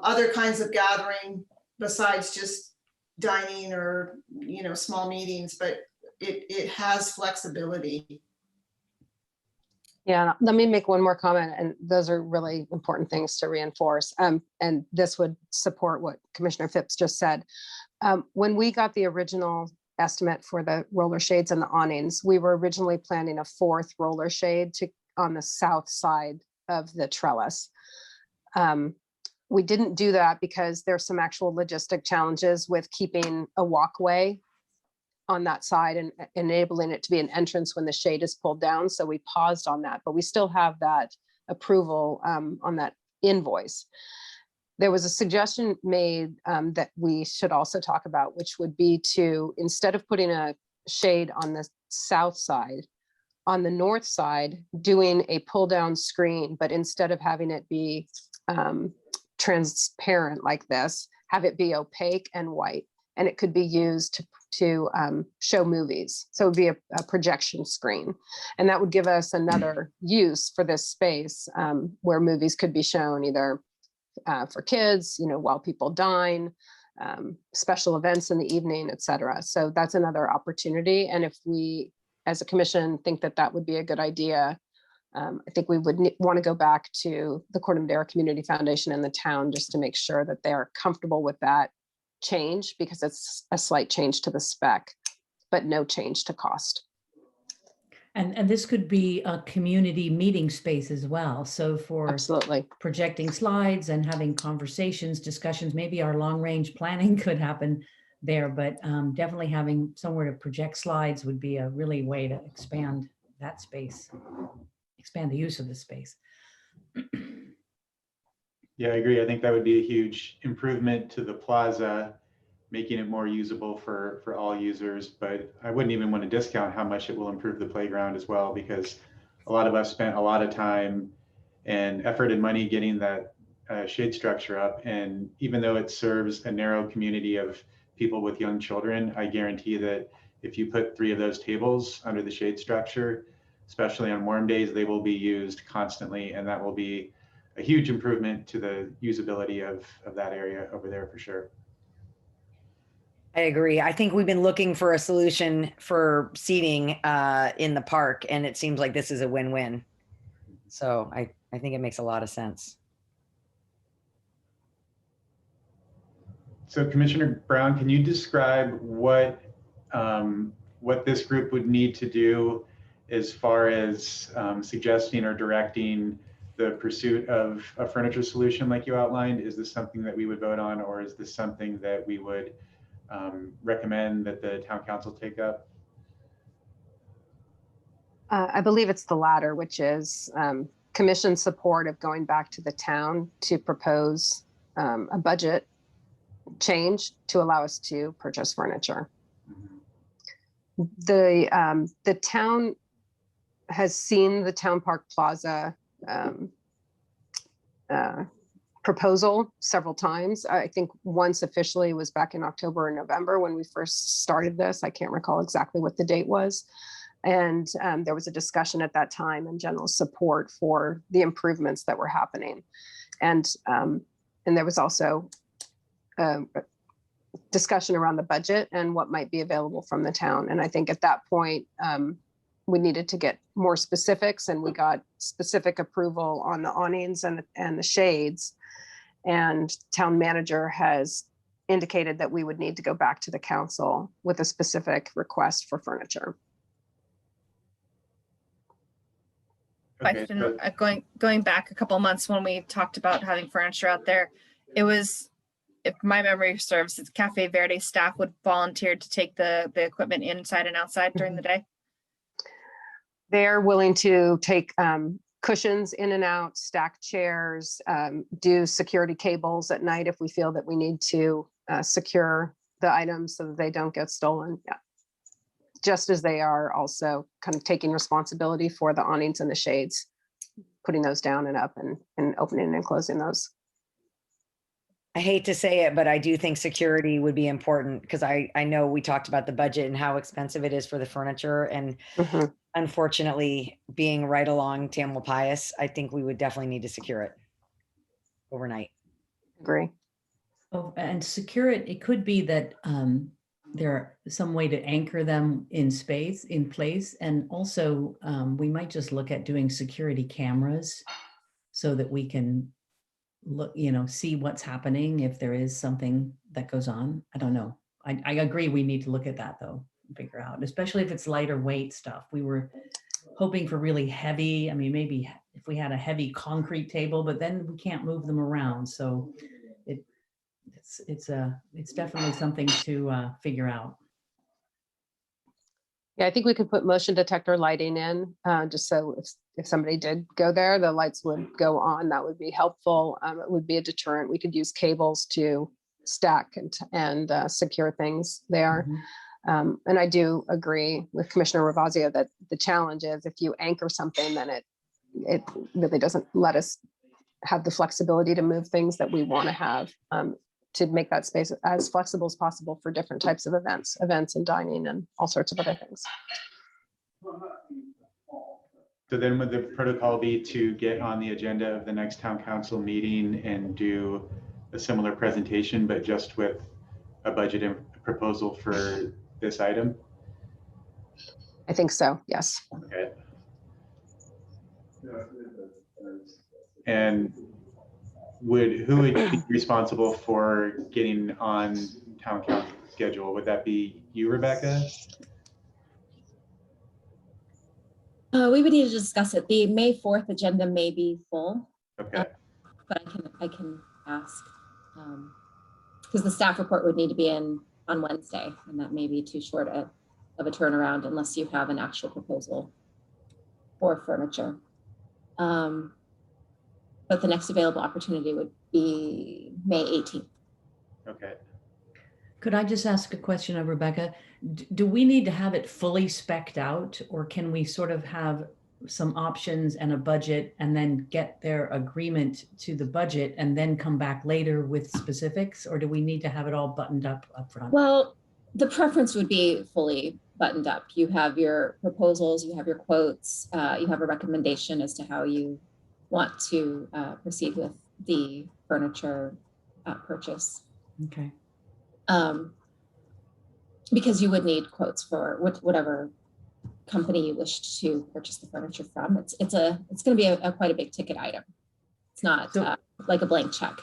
Other kinds of gathering besides just dining or, small meetings, but it has flexibility. Yeah, let me make one more comment, and those are really important things to reinforce. And this would support what Commissioner Phipps just said. When we got the original estimate for the roller shades and the awnings, we were originally planning a fourth roller shade on the south side of the trellis. We didn't do that because there's some actual logistic challenges with keeping a walkway on that side and enabling it to be an entrance when the shade is pulled down. So we paused on that, but we still have that approval on that invoice. There was a suggestion made that we should also talk about, which would be to, instead of putting a shade on the south side, on the north side, doing a pull down screen, but instead of having it be transparent like this, have it be opaque and white. And it could be used to show movies. So it would be a projection screen. And that would give us another use for this space where movies could be shown either for kids, while people dine, special events in the evening, et cetera. So that's another opportunity. And if we, as a commission, think that that would be a good idea, I think we would want to go back to the Corte Madera Community Foundation and the town just to make sure that they are comfortable with that change, because it's a slight change to the spec, but no change to cost. And this could be a community meeting space as well. So for Absolutely projecting slides and having conversations, discussions, maybe our long range planning could happen there, but definitely having somewhere to project slides would be a really way to expand that space, expand the use of the space. Yeah, I agree. I think that would be a huge improvement to the plaza, making it more usable for all users. But I wouldn't even want to discount how much it will improve the playground as well, because a lot of us spent a lot of time and effort and money getting that shade structure up. And even though it serves a narrow community of people with young children, I guarantee that if you put 3 of those tables under the shade structure, especially on warm days, they will be used constantly, and that will be a huge improvement to the usability of that area over there for sure. I agree. I think we've been looking for a solution for seating in the park, and it seems like this is a win-win. So I think it makes a lot of sense. So Commissioner Brown, can you describe what this group would need to do as far as suggesting or directing the pursuit of a furniture solution like you outlined? Is this something that we would vote on, or is this something that we would recommend that the town council take up? I believe it's the latter, which is commission support of going back to the town to propose a budget change to allow us to purchase furniture. The town has seen the Town Park Plaza proposal several times. I think once officially was back in October or November when we first started this. I can't recall exactly what the date was. And there was a discussion at that time and general support for the improvements that were happening. And there was also discussion around the budget and what might be available from the town. And I think at that point, we needed to get more specifics, and we got specific approval on the awnings and the shades. And town manager has indicated that we would need to go back to the council with a specific request for furniture. Question, going back a couple months when we talked about having furniture out there, it was, if my memory serves, it's Cafe Verde staff would volunteer to take the equipment inside and outside during the day. They're willing to take cushions in and out, stack chairs, do security cables at night if we feel that we need to secure the items so that they don't get stolen. Yeah. Just as they are also kind of taking responsibility for the awnings and the shades, putting those down and up and opening and closing those. I hate to say it, but I do think security would be important, because I know we talked about the budget and how expensive it is for the furniture. And unfortunately, being right along Tamalpais, I think we would definitely need to secure it overnight. Agree. Oh, and secure it, it could be that there some way to anchor them in place. And also we might just look at doing security cameras so that we can look, see what's happening if there is something that goes on. I don't know. I agree. We need to look at that though, and figure out, especially if it's lighter weight stuff. We were hoping for really heavy. I mean, maybe if we had a heavy concrete table, but then we can't move them around. So it's definitely something to figure out. Yeah, I think we could put motion detector lighting in, just so if somebody did go there, the lights would go on. That would be helpful. It would be a deterrent. We could use cables to stack and secure things there. And I do agree with Commissioner Ravazio that the challenge is if you anchor something, then it really doesn't let us have the flexibility to move things that we want to have, to make that space as flexible as possible for different types of events and dining and all sorts of other things. So then would the protocol be to get on the agenda of the next town council meeting and do a similar presentation, but just with a budget proposal for this item? I think so, yes. Okay. And who would be responsible for getting on town council schedule? Would that be you, Rebecca? We would need to discuss it. The May 4th agenda may be full. Okay. But I can ask, because the staff report would need to be in on Wednesday, and that may be too short of a turnaround unless you have an actual proposal for furniture. But the next available opportunity would be May 18th. Okay. Could I just ask a question of Rebecca? Do we need to have it fully spec'd out, or can we sort of have some options and a budget and then get their agreement to the budget and then come back later with specifics? Or do we need to have it all buttoned up front? Well, the preference would be fully buttoned up. You have your proposals, you have your quotes, you have a recommendation as to how you want to proceed with the furniture purchase. Okay. Because you would need quotes for whatever company you wish to purchase the furniture from. It's going to be a quite a big ticket item. It's not So- like a blank check.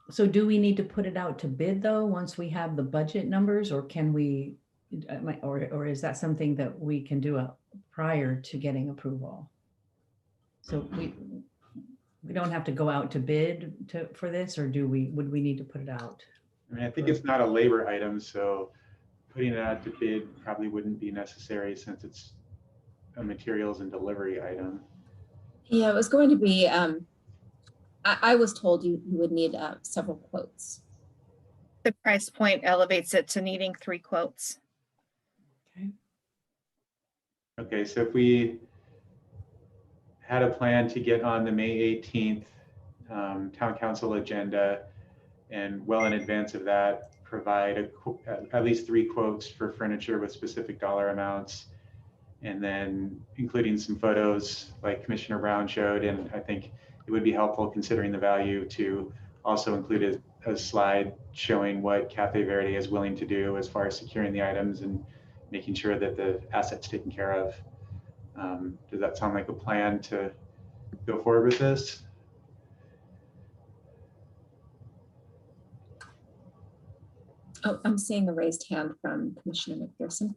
So do we need to put it out to bid though, once we have the budget numbers, or can we, or is that something that we can do prior to getting approval? So we don't have to go out to bid for this, or would we need to put it out? I mean, I think it's not a labor item, so putting it out to bid probably wouldn't be necessary since it's a materials and delivery item. Yeah, it was going to be, I was told you would need several quotes. The price point elevates it to needing 3 quotes. Okay. Okay, so if we had a plan to get on the May 18th town council agenda, and well in advance of that, provide at least 3 quotes for furniture with specific dollar amounts, and then including some photos like Commissioner Brown showed. And I think it would be helpful, considering the value, to also include a slide showing what Cafe Verde is willing to do as far as securing the items and making sure that the asset's taken care of. Does that sound like a plan to go forward with this? Oh, I'm seeing a raised hand from Commissioner McPherson.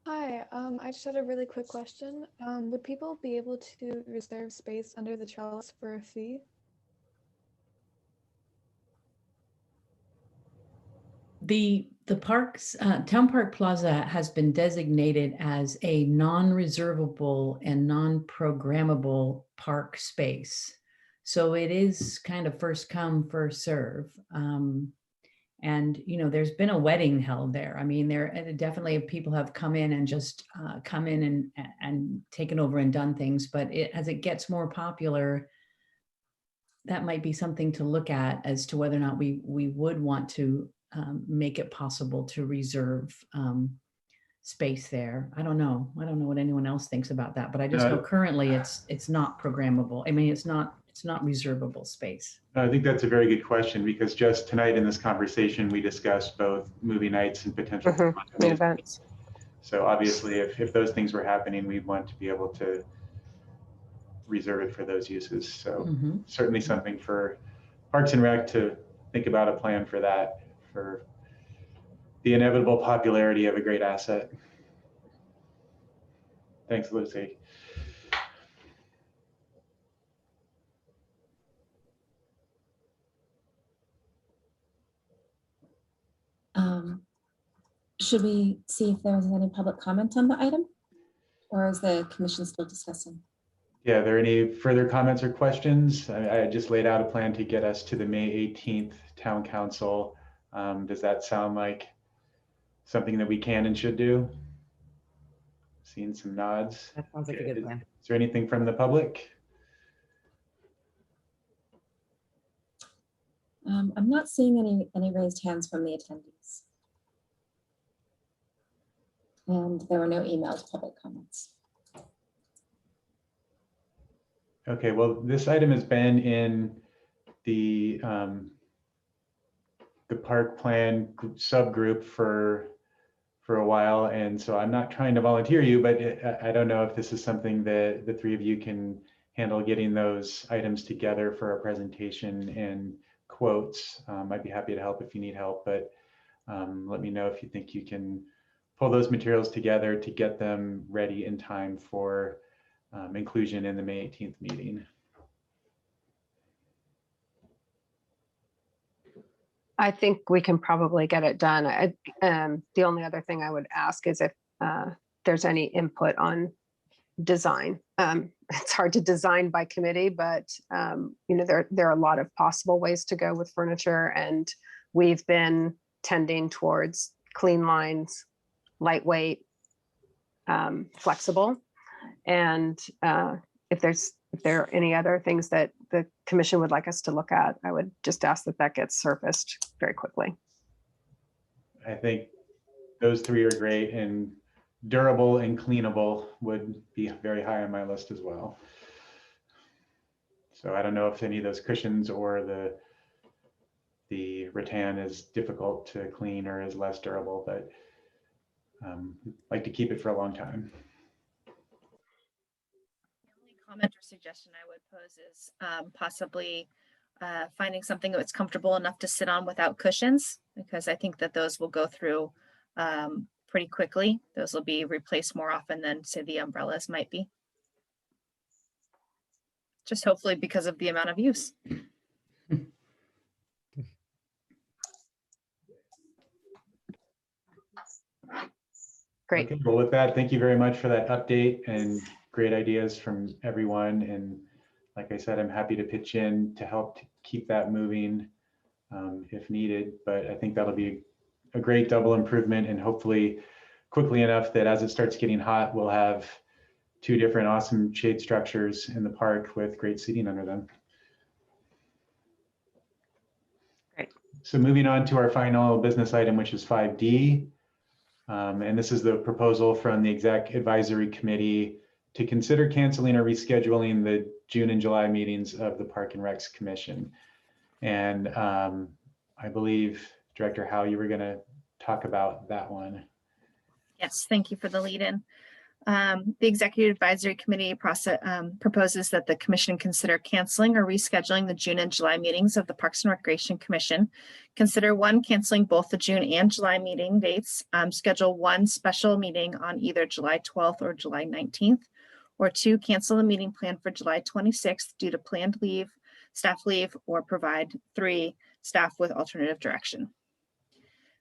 Hi, I just had a really quick question. Would people be able to reserve space under the trellis for a fee? The parks, Town Park Plaza has been designated as a non-reservable and non-programmable park space. So it is kind of first come, first serve. And, you know, there's been a wedding held there. I mean, there definitely people have come in and just come in and taken over and done things. But as it gets more popular, that might be something to look at as to whether or not we would want to make it possible to reserve space there. I don't know what anyone else thinks about that, but I just know currently it's not programmable. I mean, it's not reservable space. I think that's a very good question, because just tonight in this conversation, we discussed both movie nights and potential Events. So obviously, if those things were happening, we'd want to be able to reserve it for those uses. So certainly something for Parks and Rec to think about a plan for that, for the inevitable popularity of a great asset. Thanks, Lucy. Should we see if there's any public comment on the item, or is the commission still discussing? Yeah, are there any further comments or questions? I just laid out a plan to get us to the May 18th town council. Does that sound like something that we can and should do? Seeing some nods. That sounds like a good plan. Is there anything from the public? I'm not seeing any raised hands from the attendees. And there were no emailed public comments. Okay, well, this item has been in the park plan subgroup for a while, and so I'm not trying to volunteer you, but I don't know if this is something that the 3 of you can handle, getting those items together for a presentation and quotes. I'd be happy to help if you need help, but let me know if you think you can pull those materials together to get them ready in time for inclusion in the May 18th meeting. I think we can probably get it done. The only other thing I would ask is if there's any input on design. It's hard to design by committee, but you know, there are a lot of possible ways to go with furniture, and we've been tending towards clean lines, lightweight, flexible. And if there are any other things that the commission would like us to look at, I would just ask that gets surfaced very quickly. I think those 3 are great, and durable and cleanable would be very high on my list as well. So I don't know if any of those cushions or the rattan is difficult to clean or is less durable, but like to keep it for a long time. The only comment or suggestion I would pose is possibly finding something that's comfortable enough to sit on without cushions, because I think that those will go through pretty quickly. Those will be replaced more often than, say, the umbrellas might be. Just hopefully because of the amount of use. Great. Okay, well, with that, thank you very much for that update and great ideas from everyone. And like I said, I'm happy to pitch in to help to keep that moving if needed. But I think that'll be a great double improvement, and hopefully quickly enough that as it starts getting hot, we'll have 2 different awesome shade structures in the park with great seating under them. Great. So moving on to our final business item, which is 5D. And this is the proposal from the Exec Advisory Committee to consider canceling or rescheduling the June and July meetings of the Park and Recs Commission. And I believe, Director Howe, you were going to talk about that one. Yes, thank you for the lead in. The Executive Advisory Committee proposes that the Commission consider canceling or rescheduling the June and July meetings of the Parks and Recreation Commission. Consider 1, canceling both the June and July meeting dates, schedule 1 special meeting on either July 12th or July 19th, or 2, cancel the meeting plan for July 26th due to planned leave, staff leave, or provide 3, staff with alternative direction.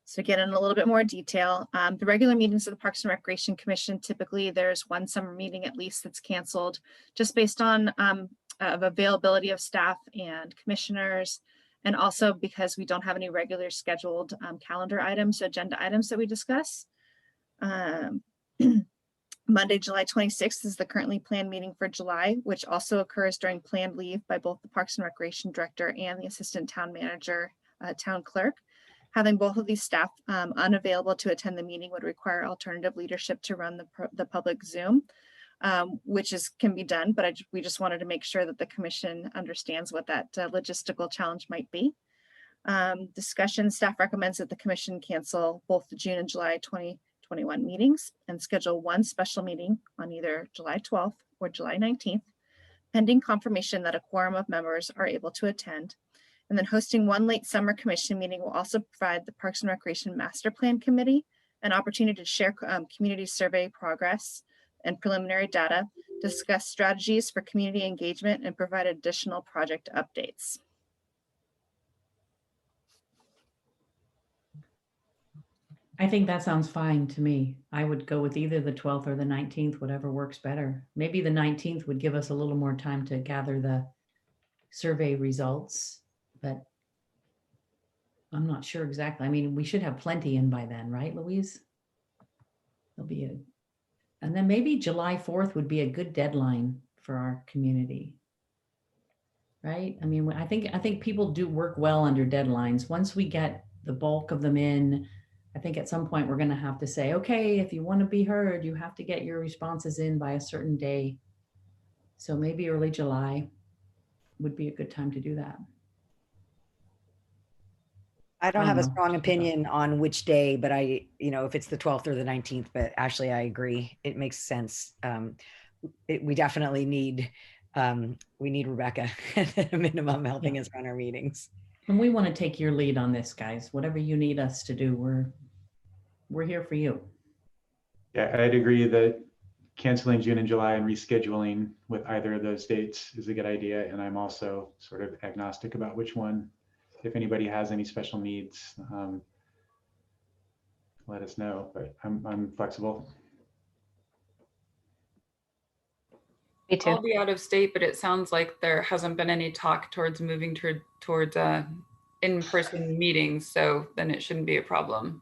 So again, in a little bit more detail, the regular meetings of the Parks and Recreation Commission, typically there's 1 summer meeting at least that's canceled just based on availability of staff and commissioners, and also because we don't have any regular scheduled calendar items, agenda items that we discuss. Monday, July 26th is the currently planned meeting for July, which also occurs during planned leave by both the Parks and Recreation Director and the Assistant Town Manager, Town Clerk. Having both of these staff unavailable to attend the meeting would require alternative leadership to run the public Zoom, which can be done, but we just wanted to make sure that the Commission understands what that logistical challenge might be. Discussion, staff recommends that the Commission cancel both the June and July 2021 meetings and schedule 1 special meeting on either July 12th or July 19th, pending confirmation that a quorum of members are able to attend. And then hosting 1 late summer commission meeting will also provide the Parks and Recreation Master Plan Committee an opportunity to share community survey progress and preliminary data, discuss strategies for community engagement, and provide additional project updates. I think that sounds fine to me. I would go with either the 12th or the 19th, whatever works better. Maybe the 19th would give us a little more time to gather the survey results, but I'm not sure exactly. I mean, we should have plenty in by then, right, Louise? There'll be and then maybe July 4th would be a good deadline for our community, right? I mean, I think people do work well under deadlines. Once we get the bulk of them in, I think at some point we're going to have to say, okay, if you want to be heard, you have to get your responses in by a certain day. So maybe early July would be a good time to do that. I don't I have a don't know. strong opinion on which day, but if it's the 12th or the 19th, but Ashley, I agree. It makes sense. We definitely need, we need Rebecca at a minimum helping us run our meetings. And we want to take your lead on this, guys. Whatever you need us to do, we're here for you. Yeah, I'd agree that canceling June and July and rescheduling with either of those dates is a good idea. And I'm also sort of agnostic about which one. If anybody has any special needs, let us know, but I'm flexible. Me too. I'll be out of state, but it sounds like there hasn't been any talk towards moving towards in-person meetings, so then it shouldn't be a problem.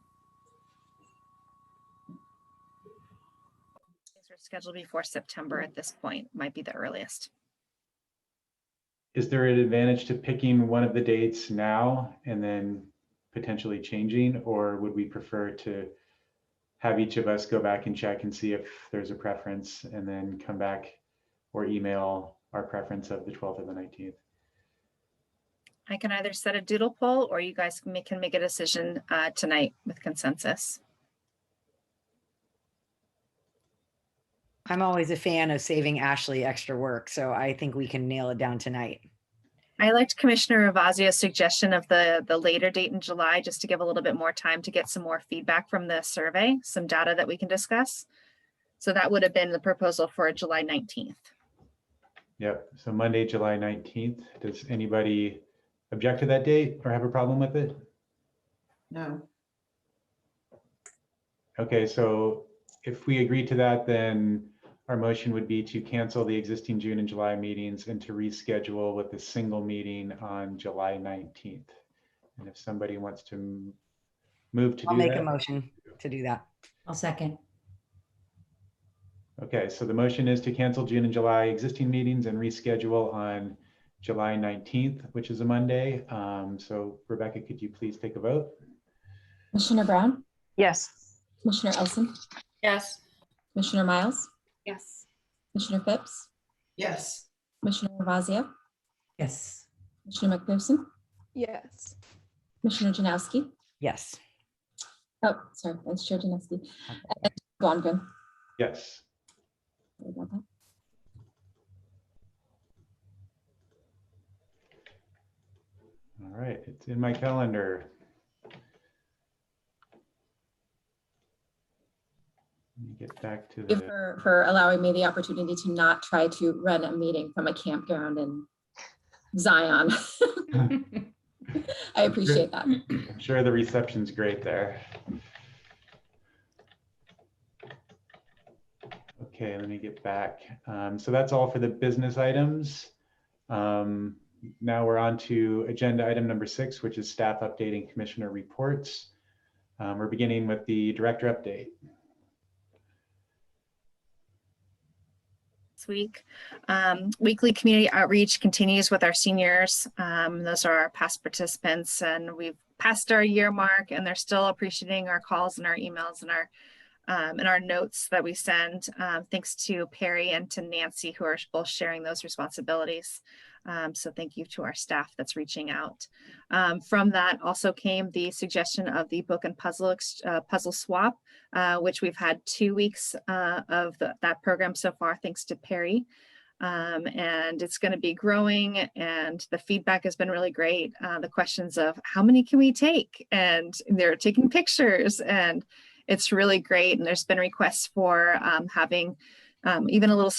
Things are scheduled before September at this point, might be the earliest. Is there an advantage to picking one of the dates now and then potentially changing, or would we prefer to have each of us go back and check and see if there's a preference and then come back or email our preference of the 12th or the 19th. I can either set a doodle poll or you guys can make a decision tonight with consensus. I'm always a fan of saving Ashley extra work, so I think we can nail it down tonight. I liked Commissioner Ravazio's suggestion of the later date in July, just to give a little bit more time to get some more feedback from the survey, some data that we can discuss. So that would have been the proposal for July 19th. Yep, so Monday, July 19th. Does anybody object to that date or have a problem with it? No. Okay, so if we agree to that, then our motion would be to cancel the existing June and July meetings and to reschedule with a single meeting on July 19th. And if somebody wants to move to I'll do make a that. motion to do that. I'll second. Okay, so the motion is to cancel June and July existing meetings and reschedule on July 19th, which is a Monday. So Rebecca, could you please take a vote? Commissioner Brown, Yes. Commissioner Elson, Yes. Commissioner Miles, Yes. Commissioner Phipps, Yes. Commissioner Ravazio, Yes. Commissioner McPherson, Yes. Commissioner Janowski. Yes. Oh, sorry, Vice Chair Janowski. And Blondgren. Yes. Sorry about that. All right, it's in my calendar. Let me get back to You the, for allowing me the opportunity to not try to run a meeting from a campground in Zion. I appreciate that. I'm sure the reception's great there. Okay, let me get back. So that's all for the business items. Now we're on to agenda item number 6, which is staff updating commissioner reports. We're beginning with the director update. This week, weekly community outreach continues with our seniors. Those are our past participants, and we've passed our year mark, and they're still appreciating our calls and our emails and our notes that we send. Thanks to Perry and to Nancy, who are both sharing those responsibilities. So thank you to our staff that's reaching out. From that also came the suggestion of the book and puzzle swap, which we've had 2 weeks of that program so far, thanks to Perry. And it's going to be growing, and the feedback has been really great. The questions of how many can we take, and they're taking pictures, and it's really great. And there's been requests for having even a little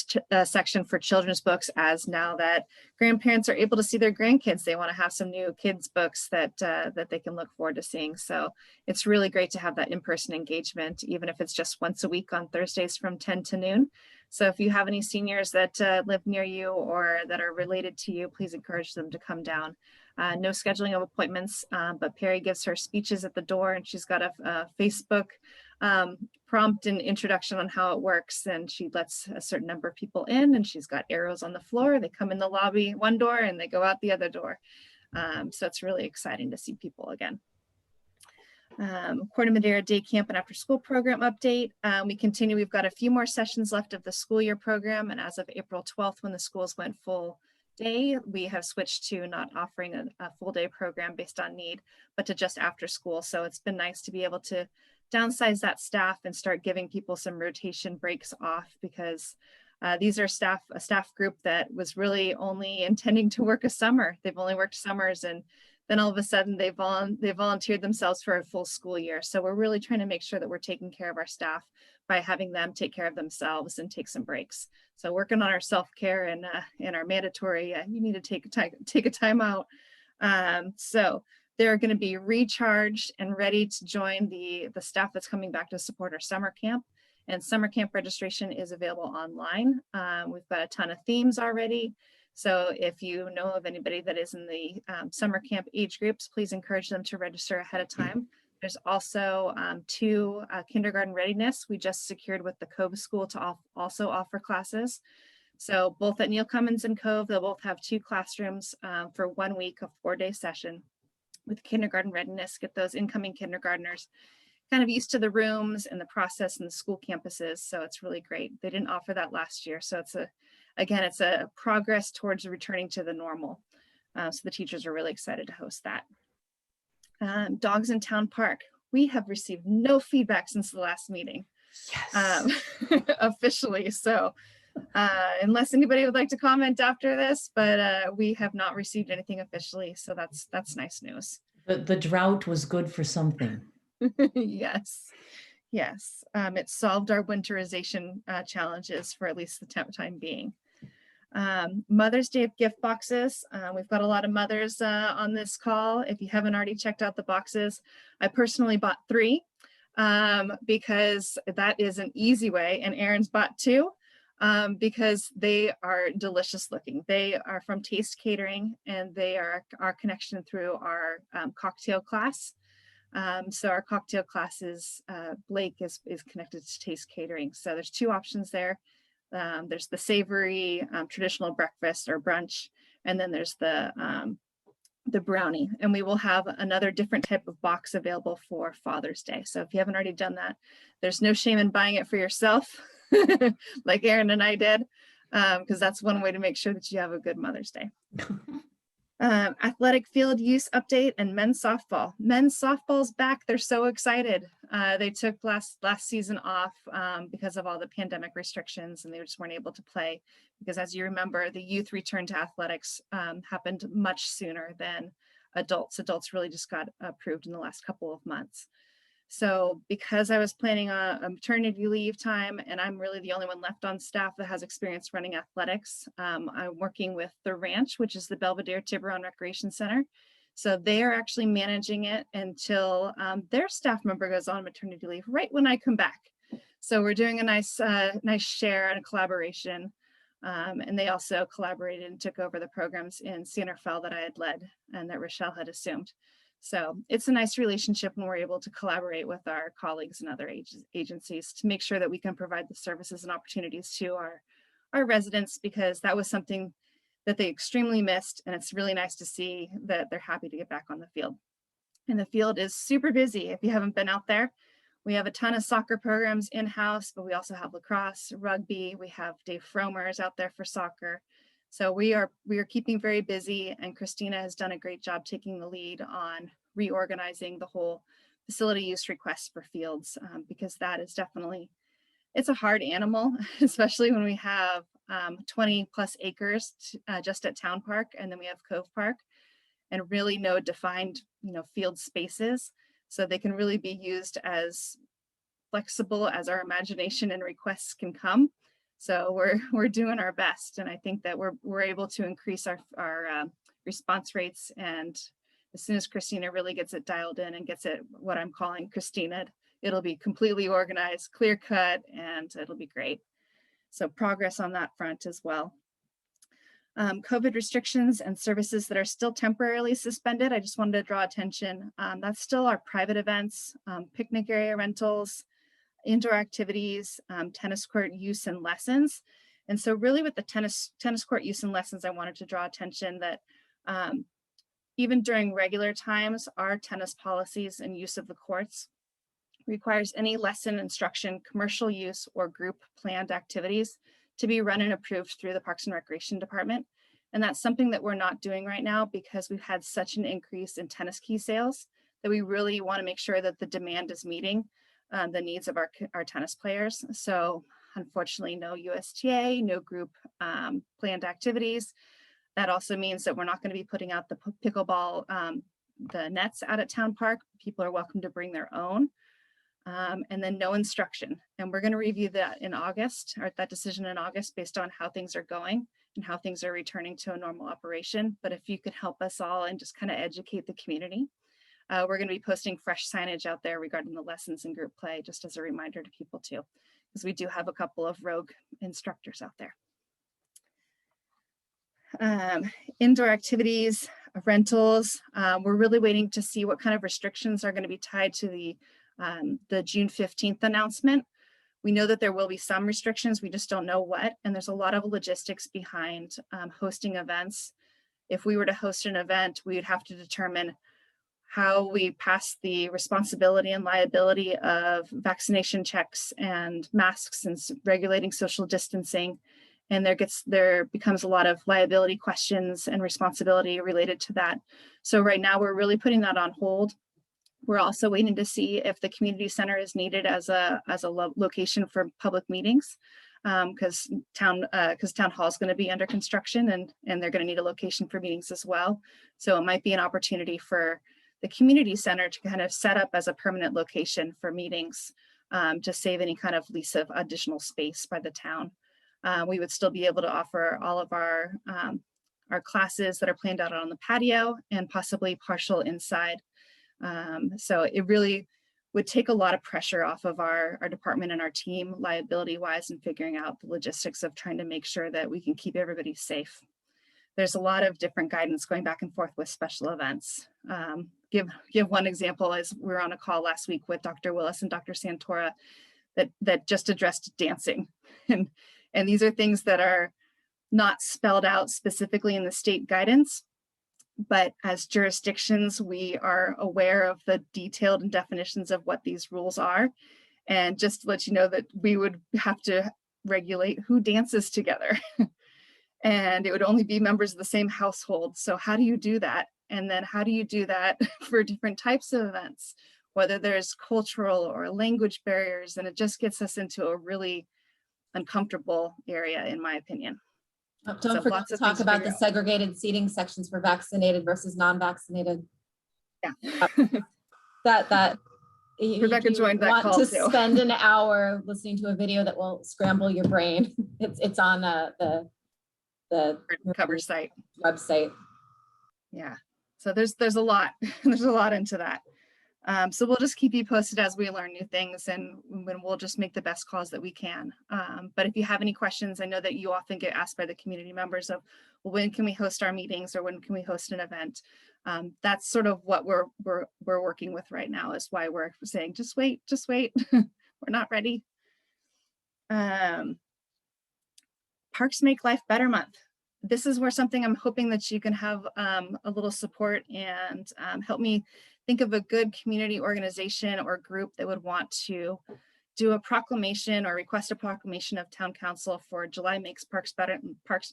section for children's books, as now that grandparents are able to see their grandkids, they want to have some new kids books that that they can look forward to seeing. So it's really great to have that in-person engagement, even if it's just once a week on Thursdays from 10 to noon. So if you have any seniors that live near you or that are related to you, please encourage them to come down. No scheduling of appointments, but Perry gives her speeches at the door, and she's got a Facebook prompt and introduction on how it works, and she lets a certain number of people in, and she's got arrows on the floor. They come in the lobby one door and they go out the other door. So it's really exciting to see people again. Corte Madera Day Camp and After School Program update. We continue. We've got a few more sessions left of the school year program, and as of April 12th, when the schools went full day, we have switched to not offering a full day program based on need, but to just after school. So it's been nice to be able to downsize that staff and start giving people some rotation breaks off, because these are a staff group that was really only intending to work a summer. They've only worked summers, and then all of a sudden they volunteered themselves for a full school year. So we're really trying to make sure that we're taking care of our staff by having them take care of themselves and take some breaks. So working on our self-care and our mandatory, you need to take a time out. So they're going to be recharged and ready to join the staff that's coming back to support our summer camp. And summer camp registration is available online. We've got a ton of themes already. So if you know of anybody that is in the summer camp age groups, please encourage them to register ahead of time. There's also 2 kindergarten readiness. We just secured with the Cove School to also offer classes. So both at Neil Cummins and Cove, they'll both have 2 classrooms for 1 week, a 4-day session with kindergarten readiness, get those incoming kindergartners kind of used to the rooms and the process and the school campuses. So it's really great. They didn't offer that last year. So it's again, it's a progress towards returning to the normal. So the teachers are really excited to host that. Dogs in Town Park. We have received no feedback since the last meeting. Yes. Officially. So unless anybody would like to comment after this, but we have not received anything officially. So that's nice news. The drought was good for something. Yes. Yes. It solved our winterization challenges for at least the time being. Mother's Day gift boxes. We've got a lot of mothers on this call. If you haven't already checked out the boxes, I personally bought 3 because that is an easy way, and Erin's bought 2 because they are delicious looking. They are from Taste Catering, and they are our connection through our cocktail class. So our cocktail class is Blake is connected to Taste Catering. So there's 2 options there. There's the savory traditional breakfast or brunch, and then there's the brownie. And we will have another different type of box available for Father's Day. So if you haven't already done that, there's no shame in buying it for yourself, like Erin and I did, because that's one way to make sure that you have a good Mother's Day. Athletic field use update and men's softball. Men's softball's back. They're so excited. They took last season off because of all the pandemic restrictions, and they just weren't able to play because, as you remember, the youth return to athletics happened much sooner than adults. Adults really just got approved in the last couple of months. So because I was planning a maternity leave time, and I'm really the only one left on staff that has experience running athletics, I'm working with the ranch, which is the Belvedere Tiburon Recreation Center. So they are actually managing it until their staff member goes on maternity leave right when I come back. So we're doing a nice share and a collaboration. And they also collaborated and took over the programs in Santa Fe that I had led and that Rachelle had assumed. So it's a nice relationship when we're able to collaborate with our colleagues and other agencies to make sure that we can provide the services and opportunities to our residents, because that was something that they extremely missed. And it's really nice to see that they're happy to get back on the field. And the field is super busy. If you haven't been out there, we have a ton of soccer programs in-house, but we also have lacrosse, rugby. We have Dave Fromers out there for soccer. So we are keeping very busy, and Christina has done a great job taking the lead on reorganizing the whole facility use requests for fields, because that is definitely, it's a hard animal, especially when we have 20 plus acres just at Town Park, and then we have Cove Park, and really no defined field spaces. So they can really be used as flexible as our imagination and requests can come. So we're doing our best, and I think that we're able to increase our response rates. And as soon as Christina really gets it dialed in and gets it what I'm calling Christina, it'll be completely organized, clear cut, and it'll be great. So progress on that front as well. COVID restrictions and services that are still temporarily suspended. I just wanted to draw attention. That's still our private events, picnic area rentals, indoor activities, tennis court use and lessons. And so really with the tennis court use and lessons, I wanted to draw attention that even during regular times, our tennis policies and use of the courts requires any lesson instruction, commercial use, or group planned activities to be run and approved through the Parks and Recreation Department. And that's something that we're not doing right now because we've had such an increase in tennis key sales that we really want to make sure that the demand is meeting the needs of our tennis players. So unfortunately, no USTA, no group planned activities. That also means that we're not going to be putting out the pickleball, the nets out at Town Park. People are welcome to bring their own. And then no instruction. And we're going to review that in August, or that decision in August, based on how things are going and how things are returning to a normal operation. But if you could help us all and just kind of educate the community, we're going to be posting fresh signage out there regarding the lessons and group play, just as a reminder to people too, because we do have a couple of rogue instructors out there. Indoor activities, rentals, we're really waiting to see what kind of restrictions are going to be tied to the June 15th announcement. We know that there will be some restrictions, we just don't know what, and there's a lot of logistics behind hosting events. If we were to host an event, we would have to determine how we pass the responsibility and liability of vaccination checks and masks and regulating social distancing And there becomes a lot of liability questions and responsibility related to that. So right now we're really putting that on hold. We're also waiting to see if the community center is needed as a location for public meetings, because town hall is going to be under construction, and they're going to need a location for meetings as well. So it might be an opportunity for the community center to kind of set up as a permanent location for meetings, to save any kind of lease of additional space by the town. We would still be able to offer all of our classes that are planned out on the patio and possibly partial inside. So it really would take a lot of pressure off of our department and our team liability wise, and figuring out the logistics of trying to make sure that we can keep everybody safe. There's a lot of different guidance going back and forth with special events. Give one example, as we were on a call last week with Dr. Willis and Dr. Santora that just addressed dancing. And these are things that are not spelled out specifically in the state guidance, but as jurisdictions, we are aware of the detailed definitions of what these rules are. And just to let you know that we would have to regulate who dances together. And it would only be members of the same household. So how do you do that? And then how do you do that for different types of events, whether there's cultural or language barriers? And it just gets us into a really uncomfortable area, in my opinion. Don't forget to talk about the segregated seating sections for vaccinated versus non-vaccinated. Yeah. that Rebecca joined that call to too. spend an hour listening to a video that will scramble your brain. It's on the cover site website. Yeah. So there's a lot. There's a lot into that. So we'll just keep you posted as we learn new things, and when we'll just make the best calls that we can. But if you have any questions, I know that you often get asked by the community members of, well, when can we host our meetings, or when can we host an event? That's sort of what we're working with right now, is why we're saying, just wait. We're not ready. Parks Make Life Better Month. This is where something I'm hoping that you can have a little support and help me think of a good community organization or group that would want to do a proclamation or request a proclamation of town council for July makes Parks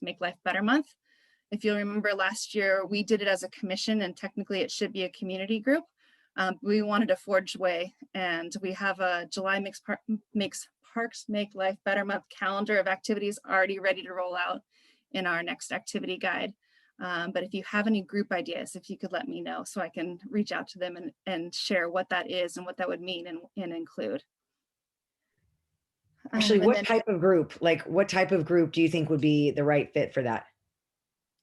Make Life Better Month. If you'll remember last year, we did it as a commission, and technically it should be a community group. We wanted to forge way, and we have a July makes Parks Make Life Better Month calendar of activities already ready to roll out in our next activity guide. But if you have any group ideas, if you could let me know so I can reach out to them and share what that is and what that would mean and include. Actually, what type of group do you think would be the right fit for that?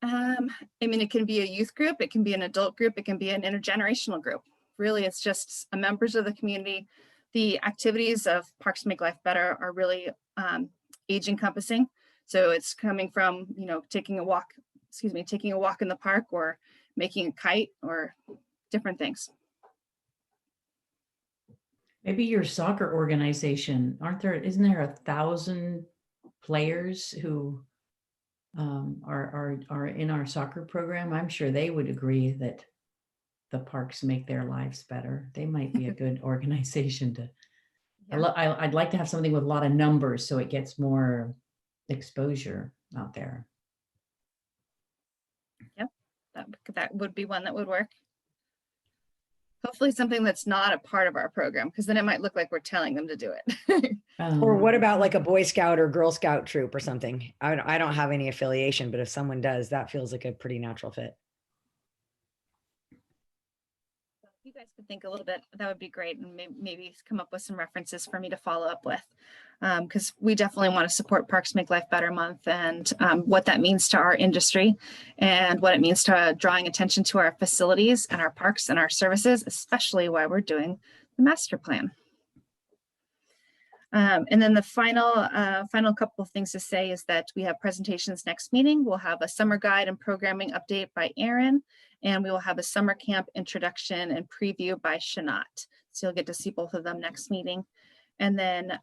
I mean, it can be a youth group, it can be an adult group, it can be an intergenerational group. Really, it's just members of the community. The activities of Parks Make Life Better are really age encompassing. So it's coming from, taking a walk in the park, or making a kite, or different things. Maybe your soccer organization, isn't there 1,000 players who are in our soccer program? I'm sure they would agree that the parks make their lives better. They might be a good organization to, yeah. I'd like to have something with a lot of numbers so it gets more exposure out there. Yep, that would be one that would work. Hopefully something that's not a part of our program, because then it might look like we're telling them to do it. Or what about like a Boy Scout or Girl Scout troop or something? I don't have any affiliation, but if someone does, that feels like a pretty natural fit. You guys could think a little bit, that would be great, and maybe come up with some references for me to follow up with, because we definitely want to support Parks Make Life Better Month, and what that means to our industry, and what it means to drawing attention to our facilities and our parks and our services, especially while we're doing the master plan. And then the final couple of things to say is that we have presentations next meeting. We'll have a summer guide and programming update by Erin, and we will have a summer camp introduction and preview by Shanat. So you'll get to see both of them next meeting. And then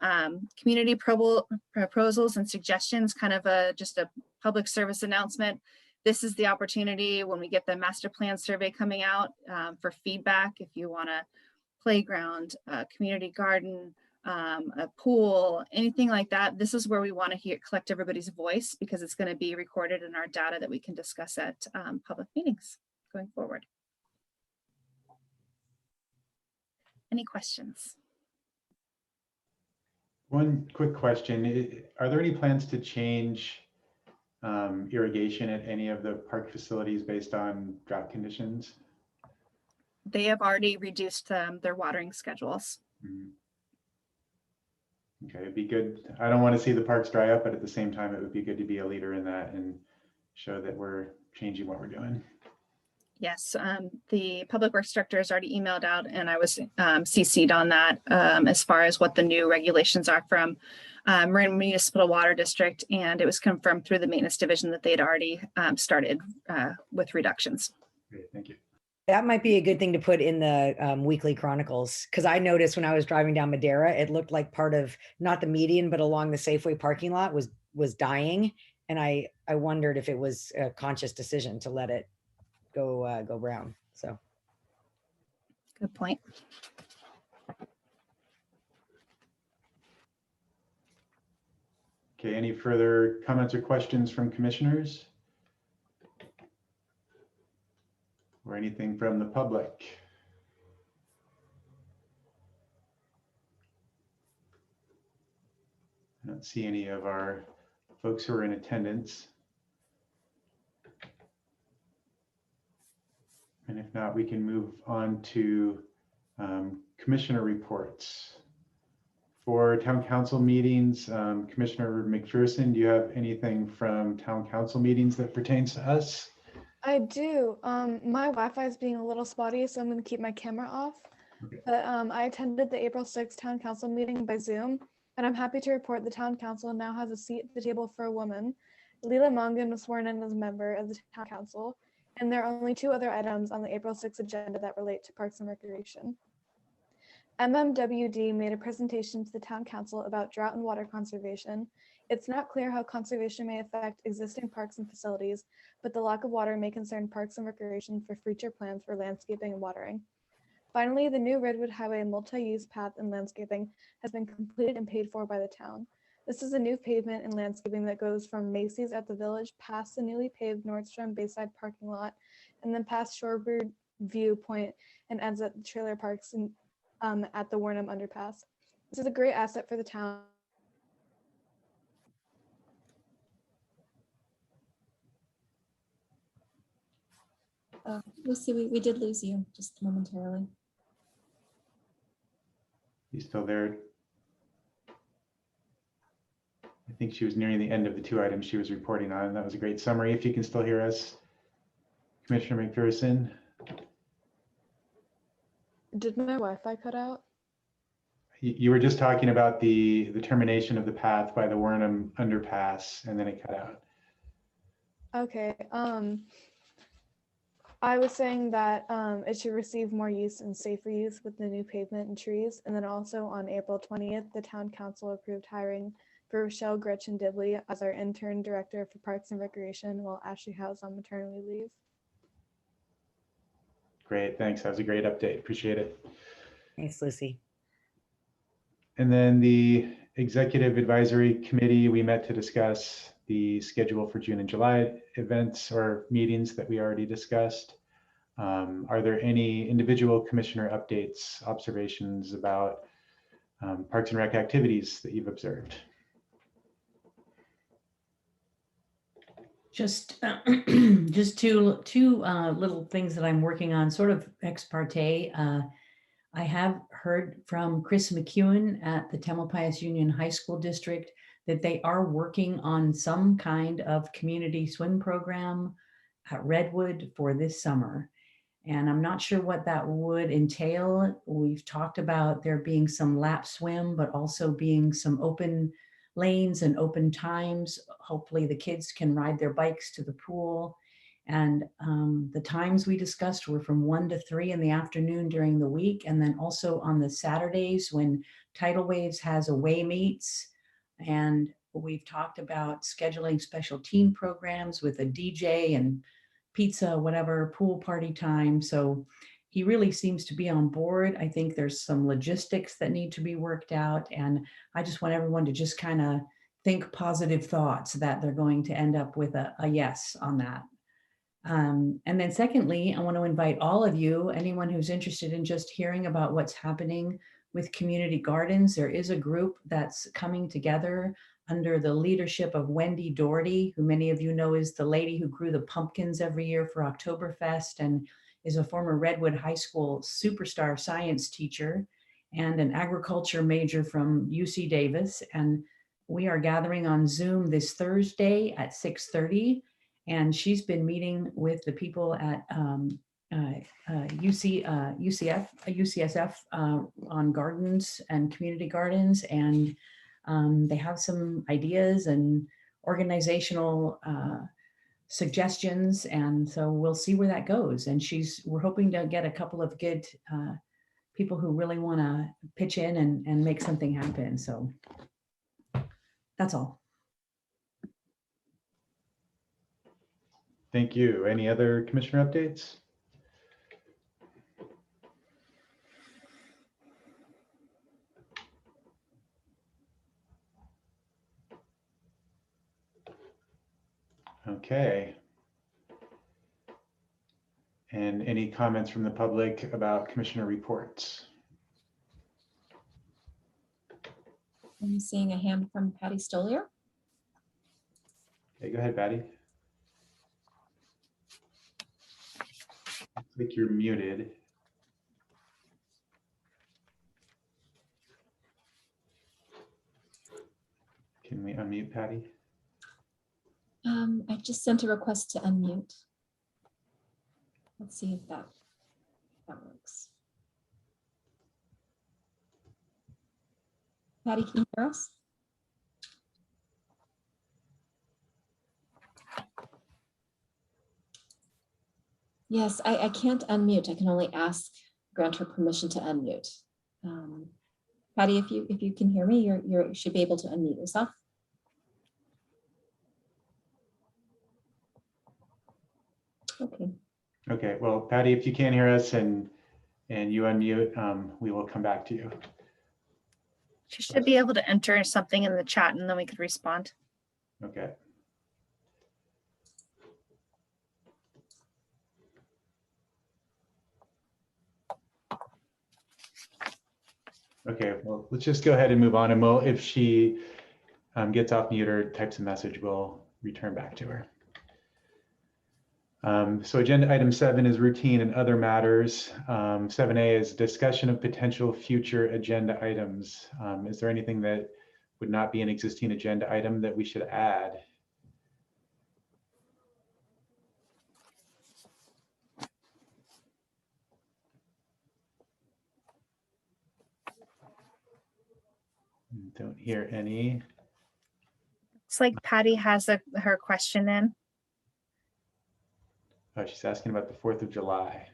community proposals and suggestions, kind of just a public service announcement. This is the opportunity when we get the master plan survey coming out for feedback. If you want a playground, community garden, a pool, anything like that. This is where we want to collect everybody's voice, because it's going to be recorded in our data that we can discuss at public meetings going forward. Any questions? One quick question. Are there any plans to change irrigation at any of the park facilities based on drought conditions? They have already reduced their watering schedules. Mhm. Okay, it'd be good. I don't want to see the parks dry up, but at the same time, it would be good to be a leader in that and show that we're changing what we're doing. Yes, the public works director has already emailed out, and I was CC'd on that as far as what the new regulations are from Marin Municipal Water District, and it was confirmed through the maintenance division that they had already started with reductions. Great, thank you. That might be a good thing to put in the weekly chronicles, because I noticed when I was driving down Madera, it looked like part of not the median, but along the Safeway parking lot was dying, and I wondered if it was a conscious decision to let it go brown. So Good point. Okay, any further comments or questions from commissioners? Or anything from the public? I don't see any of our folks who are in attendance. And if not, we can move on to commissioner reports. For town council meetings, Commissioner McPherson, do you have anything from town council meetings that pertains to us? I do. My Wi-Fi is being a little spotty, so I'm going to keep my camera off. Okay. But I attended the April 6th town council meeting by Zoom, and I'm happy to report the town council now has a seat at the table for a woman. Leela Mongan was sworn in as a member of the town council, and there are only 2 other items on the April 6th agenda that relate to Parks and Recreation. MMWD made a presentation to the town council about drought and water conservation. It's not clear how conservation may affect existing parks and facilities, but the lack of water may concern Parks and Recreation for future plans for landscaping and watering. Finally, the new Redwood Highway multi-use path and landscaping has been completed and paid for by the town. This is a new pavement and landscaping that goes from Macy's at the Village past the newly paved Nordstrom Bayside parking lot, and then past Shorebird View Point and ends at the trailer parks and at the Warnham Underpass. This is a great asset for the town. Lucy, we did lose you just momentarily. You still there? I think she was nearing the end of the 2 items she was reporting on. That was a great summary. If you can still hear us, Commissioner McPherson. Did my Wi-Fi cut out? You were just talking about the termination of the path by the Warnham Underpass, and then it cut out. Okay. I was saying that it should receive more use and safer use with the new pavement and trees. And then also on April 20th, the town council approved hiring for Rachelle, Gretchen, Dibley as our intern director for Parks and Recreation while Ashley Howe's on maternity leave. Great, thanks. That was a great update. Appreciate it. thanks, Lucy. And then the Executive Advisory Committee, we met to discuss the schedule for June and July events or meetings that we already discussed. Are there any individual commissioner updates, observations about Parks and Rec activities that you've observed? Just two little things that I'm working on, sort of ex parte. I have heard from Chris McEwen at the Tamalpais Union High School District that they are working on some kind of community swim program at Redwood for this summer. And I'm not sure what that would entail. We've talked about there being some lap swim, but also being some open lanes and open times. Hopefully the kids can ride their bikes to the pool. And the times we discussed were from 1 to 3 in the afternoon during the week. And then also on the Saturdays when Tidal Waves has away meets. And we've talked about scheduling special team programs with a DJ and pizza, whatever, pool party time. So he really seems to be on board. I think there's some logistics that need to be worked out. And I just want everyone to just kind of think positive thoughts that they're going to end up with a yes on that. And then secondly, I want to invite all of you, anyone who's interested in just hearing about what's happening with community gardens. There is a group that's coming together under the leadership of Wendy Doherty, who many of you know is the lady who grew the pumpkins every year for Oktoberfest and is a former Redwood High School superstar science teacher and an agriculture major from UC Davis. And we are gathering on Zoom this Thursday at 6:30. And she's been meeting with the people at UCSF on gardens and community gardens. And they have some ideas and organizational suggestions, and so we'll see where that goes. And we're hoping to get a couple of good people who really want to pitch in and make something happen. So that's all. Thank you. Any other commissioner updates? Okay. And any comments from the public about commissioner reports? I'm seeing a hand from Patty Stolier. Okay, go ahead, Patty. Looks like you're muted. Can we unmute Patty? I just sent a request to unmute. Let's see if that works. Patty, can you hear us? Yes, I can't unmute. I can only grant her permission to unmute. Patty, if you can hear me, you should be able to unmute yourself. Okay. Okay, well, Patty, if you can't hear us and you unmute, we will come back to you. She should be able to enter something in the chat and then we could respond. Okay. Okay, well, let's just go ahead and move on, and if she gets off mute or types a message, we'll return back to her. So agenda item 7 is routine and other matters. 7A is discussion of potential future agenda items. Is there anything that would not be an existing agenda item that we should add? Don't hear any. It's like Patty has her question in. Oh, she's asking about the 4th of July.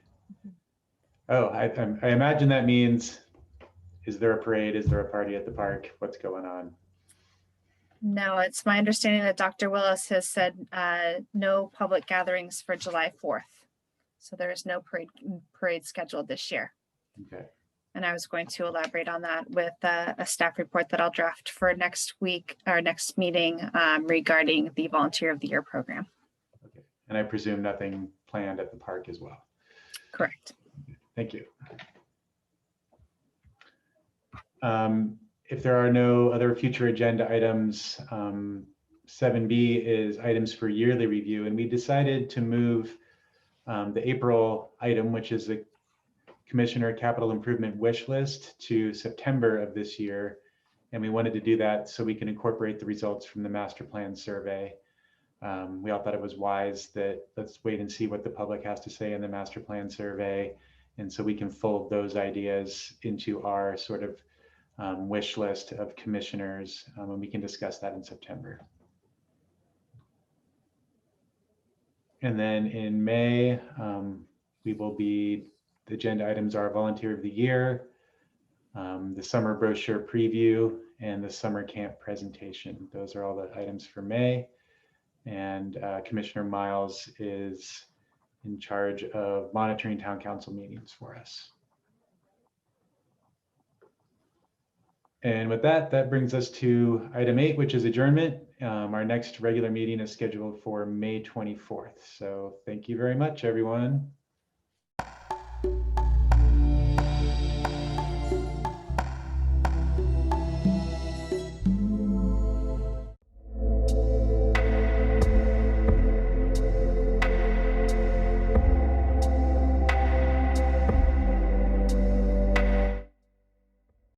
Oh, I imagine that means, is there a parade? Is there a party at the park? What's going on? No, it's my understanding that Dr. Willis has said no public gatherings for July 4th. So there is no parade scheduled this year. Okay. And I was going to elaborate on that with a staff report that I'll draft for next week, or next meeting, regarding the Volunteer of the Year program. Okay. And I presume nothing planned at the park as well. Correct. Thank you. If there are no other future agenda items, 7B is items for yearly review. And we decided to move the April item, which is the Commissioner Capital Improvement Wish List, to September of this year. And we wanted to do that so we can incorporate the results from the master plan survey. We all thought it was wise that let's wait and see what the public has to say in the master plan survey. And so we can fold those ideas into our sort of wish list of commissioners, and we can discuss that in September. And then in May, the agenda items are Volunteer of the Year, the summer brochure preview, and the summer camp presentation. Those are all the items for May. And Commissioner Miles is in charge of monitoring town council meetings for us. And with that, that brings us to item 8, which is adjournment. Our next regular meeting is scheduled for May 24th. So thank you very much, everyone.